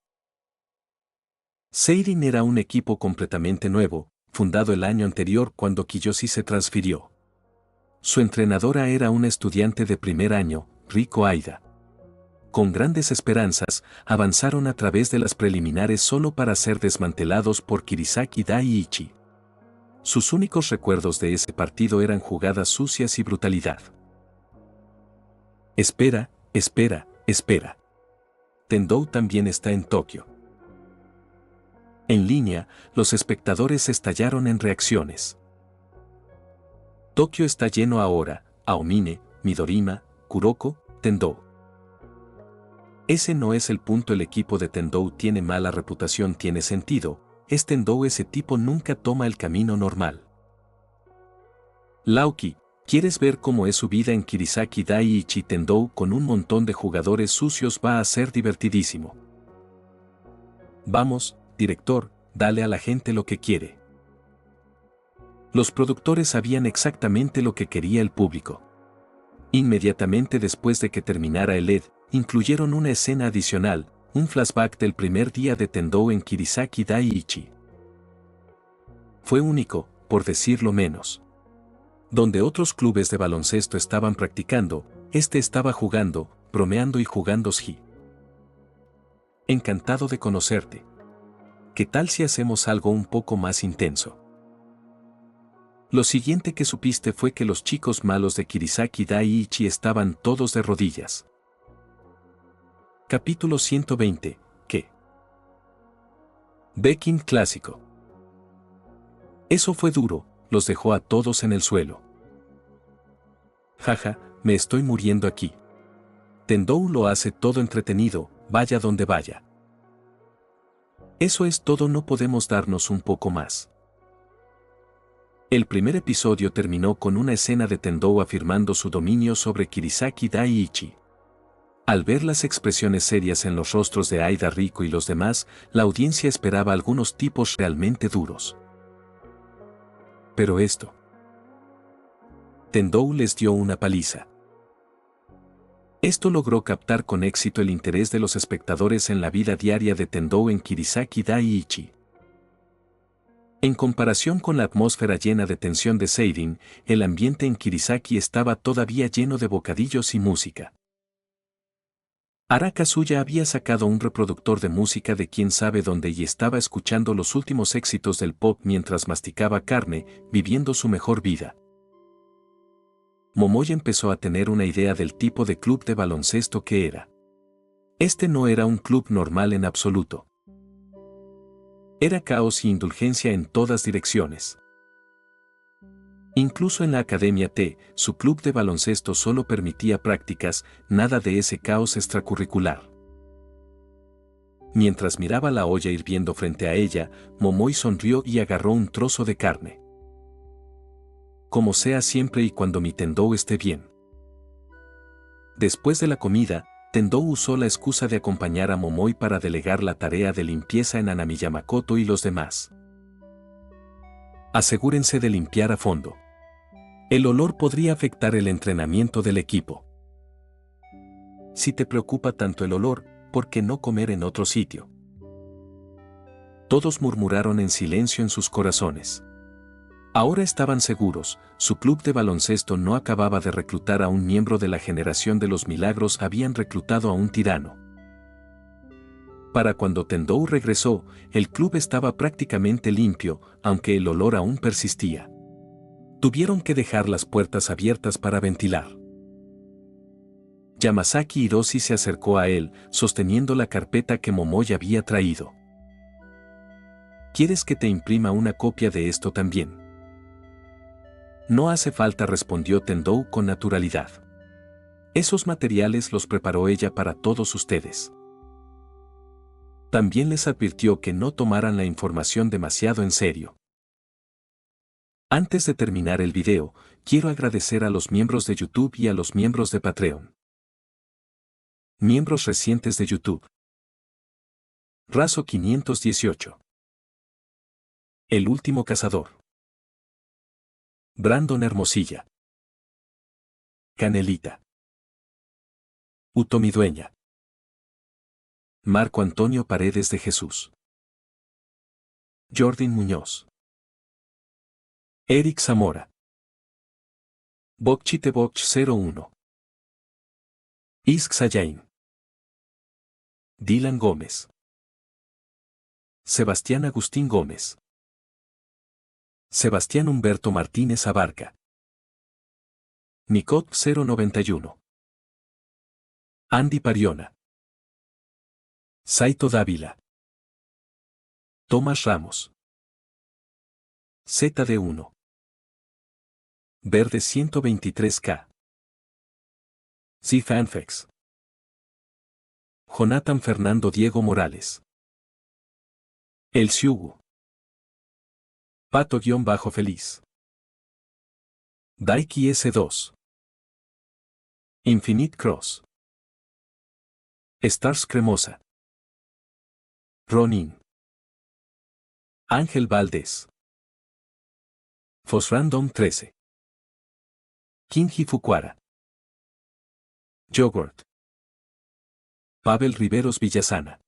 Seirin era un equipo completamente nuevo, fundado el año anterior cuando Kiyoshi se transfirió. Su entrenadora era una estudiante de primer año, Riko Aida. Con grandes esperanzas, avanzaron a través de las preliminares solo para ser desmantelados por Kirisaki Daiichi. Sus únicos recuerdos de ese partido eran jugadas sucias y brutalidad. Espera, espera, espera. Tendou también está en Tokio. En línea, los espectadores estallaron en reacciones. Tokio está lleno ahora, Aomine, Midorima, Kuroko, Tendou. Ese no es el punto. El equipo de Tendou tiene mala reputación. Tiene sentido, es Tendou. Ese tipo nunca toma el camino normal. Laoki, ¿quieres ver cómo es su vida en Kirisaki Daiichi? Tendou con un montón de jugadores sucios va a ser divertidísimo. Vamos, director, dale a la gente lo que quiere. Los productores sabían exactamente lo que quería el público. Inmediatamente después de que terminara el LED, incluyeron una escena adicional, un flashback del primer día de Tendou en Kirisaki Daiichi. Fue único, por decirlo menos. Donde otros clubes de baloncesto estaban practicando, este estaba jugando, bromeando y jugando ski. Encantado de conocerte. ¿Qué tal si hacemos algo un poco más intenso? Lo siguiente que supiste fue que los chicos malos de Kirisaki Daiichi estaban todos de rodillas. Capítulo 120. ¿Qué? Becking clásico. Eso fue duro, los dejó a todos en el suelo. Jaja, me estoy muriendo aquí. Tendou lo hace todo entretenido, vaya donde vaya. Eso es todo. No podemos darnos un poco más. El primer episodio terminó con una escena de Tendou afirmando su dominio sobre Kirisaki Daiichi. Al ver las expresiones serias en los rostros de Aida, Riko y los demás, la audiencia esperaba algunos tipos realmente duros. Pero esto. Tendou les dio una paliza. Esto logró captar con éxito el interés de los espectadores en la vida diaria de Tendou en Kirisaki Daiichi. En comparación con la atmósfera llena de tensión de Seirin, el ambiente en Kirisaki estaba todavía lleno de bocadillos y música. Araka Suya había sacado un reproductor de música de quién sabe dónde y estaba escuchando los últimos éxitos del pop mientras masticaba carne, viviendo su mejor vida. Momoi empezó a tener una idea del tipo de club de baloncesto que era. Este no era un club normal en absoluto. Era caos y indulgencia en todas direcciones. Incluso en la Academia T, su club de baloncesto solo permitía prácticas, nada de ese caos extracurricular. Mientras miraba la olla hirviendo frente a ella, Momoi sonrió y agarró un trozo de carne. Como sea siempre y cuando mi Tendou esté bien. Después de la comida, Tendou usó la excusa de acompañar a Momoi para delegar la tarea de limpieza en Anami Yamakoto y los demás. Asegúrense de limpiar a fondo. El olor podría afectar el entrenamiento del equipo. Si te preocupa tanto el olor, ¿por qué no comer en otro sitio? Todos murmuraron en silencio en sus corazones. Ahora estaban seguros, su club de baloncesto no acababa de reclutar a un miembro de la generación de los milagros, habían reclutado a un tirano. Para cuando Tendou regresó, el club estaba prácticamente limpio, aunque el olor aún persistía. Tuvieron que dejar las puertas abiertas para ventilar. Yamasaki Hiroshi se acercó a él, sosteniendo la carpeta que Momoya había traído. ¿Quieres que te imprima una copia de esto también? No hace falta, respondió Tendou con naturalidad. Esos materiales los preparó ella para todos ustedes. También les advirtió que no tomaran la información demasiado en serio. Antes de terminar el video, quiero agradecer a los miembros de YouTube y a los miembros de Patreon. Miembros recientes de YouTube. Razo 518. El último cazador. Brandon Hermosilla. Canelita. Utomi Dueña. Marco Antonio Paredes de Jesús. Jordin Muñoz. Eric Zamora. Bokchiteboch 01. Isk Sayain. Dylan Gómez. Sebastián Agustín Gómez. Sebastián Humberto Martínez Abarca. Nicot 091. Andy Pariona. Saito Dávila. Tomás Ramos. ZD1. Verde 123K. Fanfex. Jonathan Fernando Diego Morales. El Siugu. Pato-Feliz. Daiki S2. Infinite Cross. Stars Cremosa. Ronin. Ángel Valdés. Fosrandom 13. Kinji Fukuara. Yogurt. Pavel Riveros Villasana.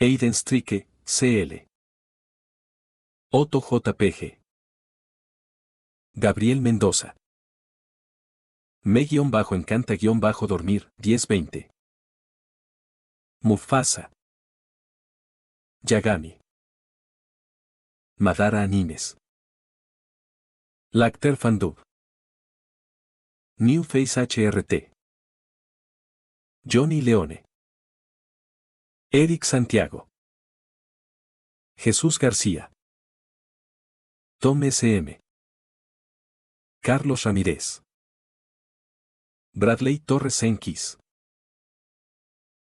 Aiden Strike, CL. Otto JPG. Gabriel Mendoza. Me-encanta-dormir, 1020. Mufasa. Yagami. Madara Animes. Lacter Fandub. New Face HRT. Johnny Leone. Eric Santiago. Jesús García. Tom SM. Carlos Ramírez. Bradley Torres Enquis.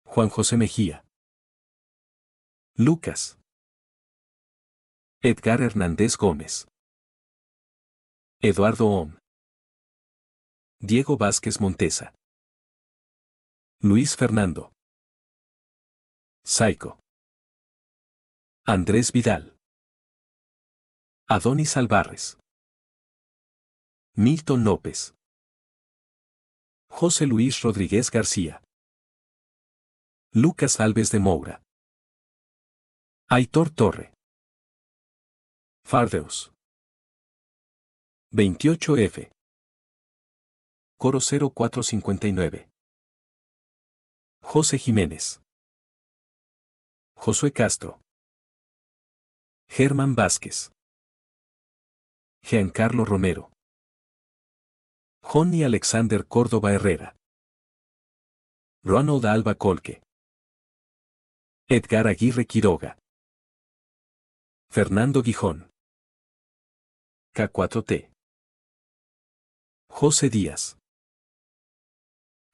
Juan José Mejía. Lucas. Edgar Hernández Gómez. Eduardo Om. Diego Vázquez Montesa. Luis Fernando. Saico. Andrés Vidal. Adonis Alvarez. Milton López. José Luis Rodríguez García. Lucas Alves de Moura. Aitor Torre. Fardeus. 28F. Coro 0459. José Jiménez. Josué Castro. Germán Vázquez. Giancarlo Romero. Johnny Alexander Córdoba Herrera. Ronald Alba Colque. Edgar Aguirre Quiroga. Fernando Gijón. K4T. José Díaz.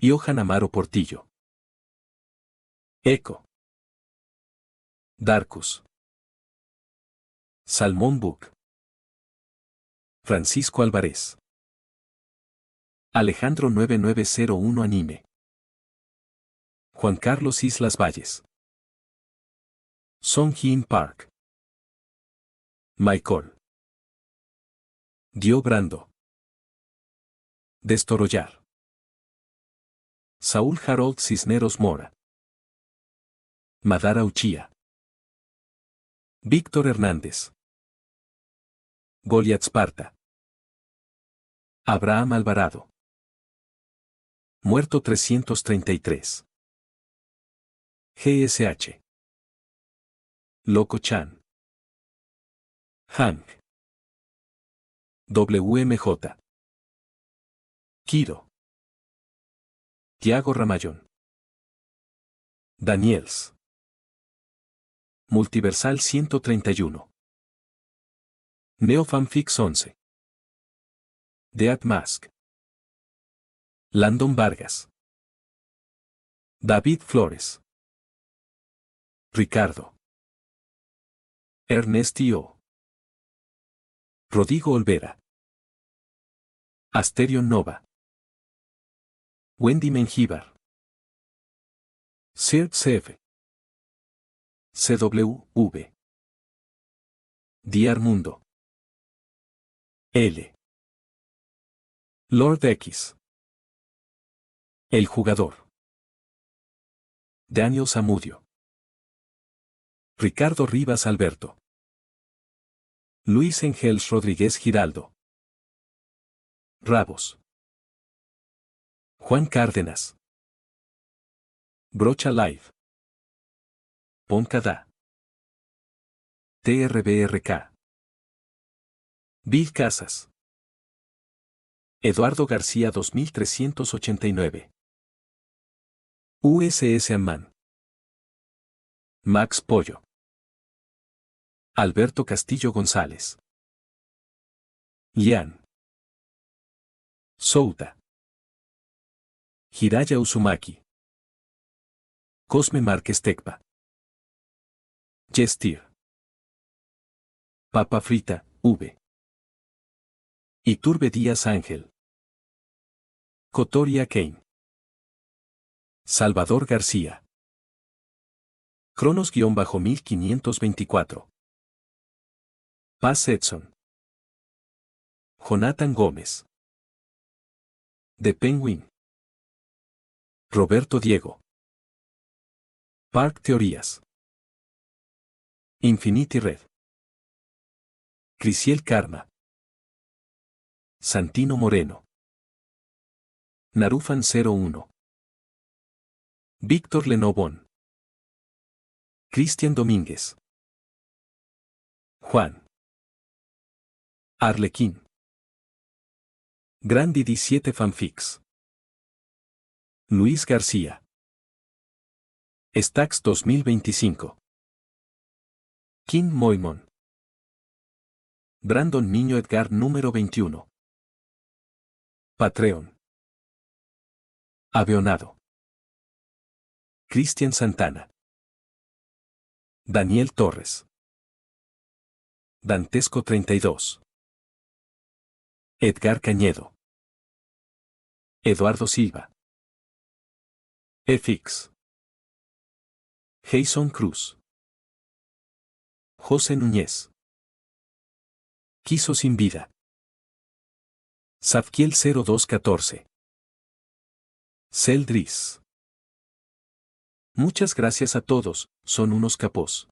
Johan Amaro Portillo. Eco. Darkus. Salmón Book. Francisco Álvarez. Alejandro 9901 Anime. Juan Carlos Islas Valles. Song Hyun Park. Michael. Dio Brando. Destorollar. Saúl Harold Cisneros Mora. Madara Uchiha. Víctor Hernández. Goliat Sparta. Abraham Alvarado. Muerto 333. GSH. Loco Chan. Hank. WMJ. Kiro. Tiago Ramayón. Daniels. Multiversal 131. Neofanfix 11. Dead Mask. Landon Vargas. David Flores. Ricardo. Ernestio. Rodrigo Olvera. Asterion Nova. Wendy Mengíbar. Sir CF. CWV. Diar Mundo. L. Lord X. El Jugador. Daniel Zamudio. Ricardo Rivas Alberto. Luis Engels Rodríguez Giraldo. Rabos. Juan Cárdenas. Brocha Live. Poncada. TRBRK. Bill Casas. Eduardo García 2389. USS Amman. Max Pollo. Alberto Castillo González. Lian. Souta. Hiraya Uzumaki. Cosme Márquez Tecpa. Jestir. Papa Frita, V. Iturbe Díaz Ángel. Cotoria Kane. Salvador García. Cronos-1524. Paz Edson. Jonathan Gómez. The Penguin. Roberto Diego. Park Teorías. Infinity Red. Crisiel Karma. Santino Moreno. Narufan 01. Víctor Lenovón. Cristian Domínguez. Juan. Arlequín. Grandi 17 Fanfics. Luis García. Stax 2025. Kim Moimon. Brandon Niño Edgar número 21. Patreon. Avionado. Cristian Santana. Daniel Torres. Dantesco 32. Edgar Cañedo. Eduardo Silva. FX. Jason Cruz. José Núñez. Quiso sin vida. Safkiel 0214. Celdris. Muchas gracias a todos, son unos capos.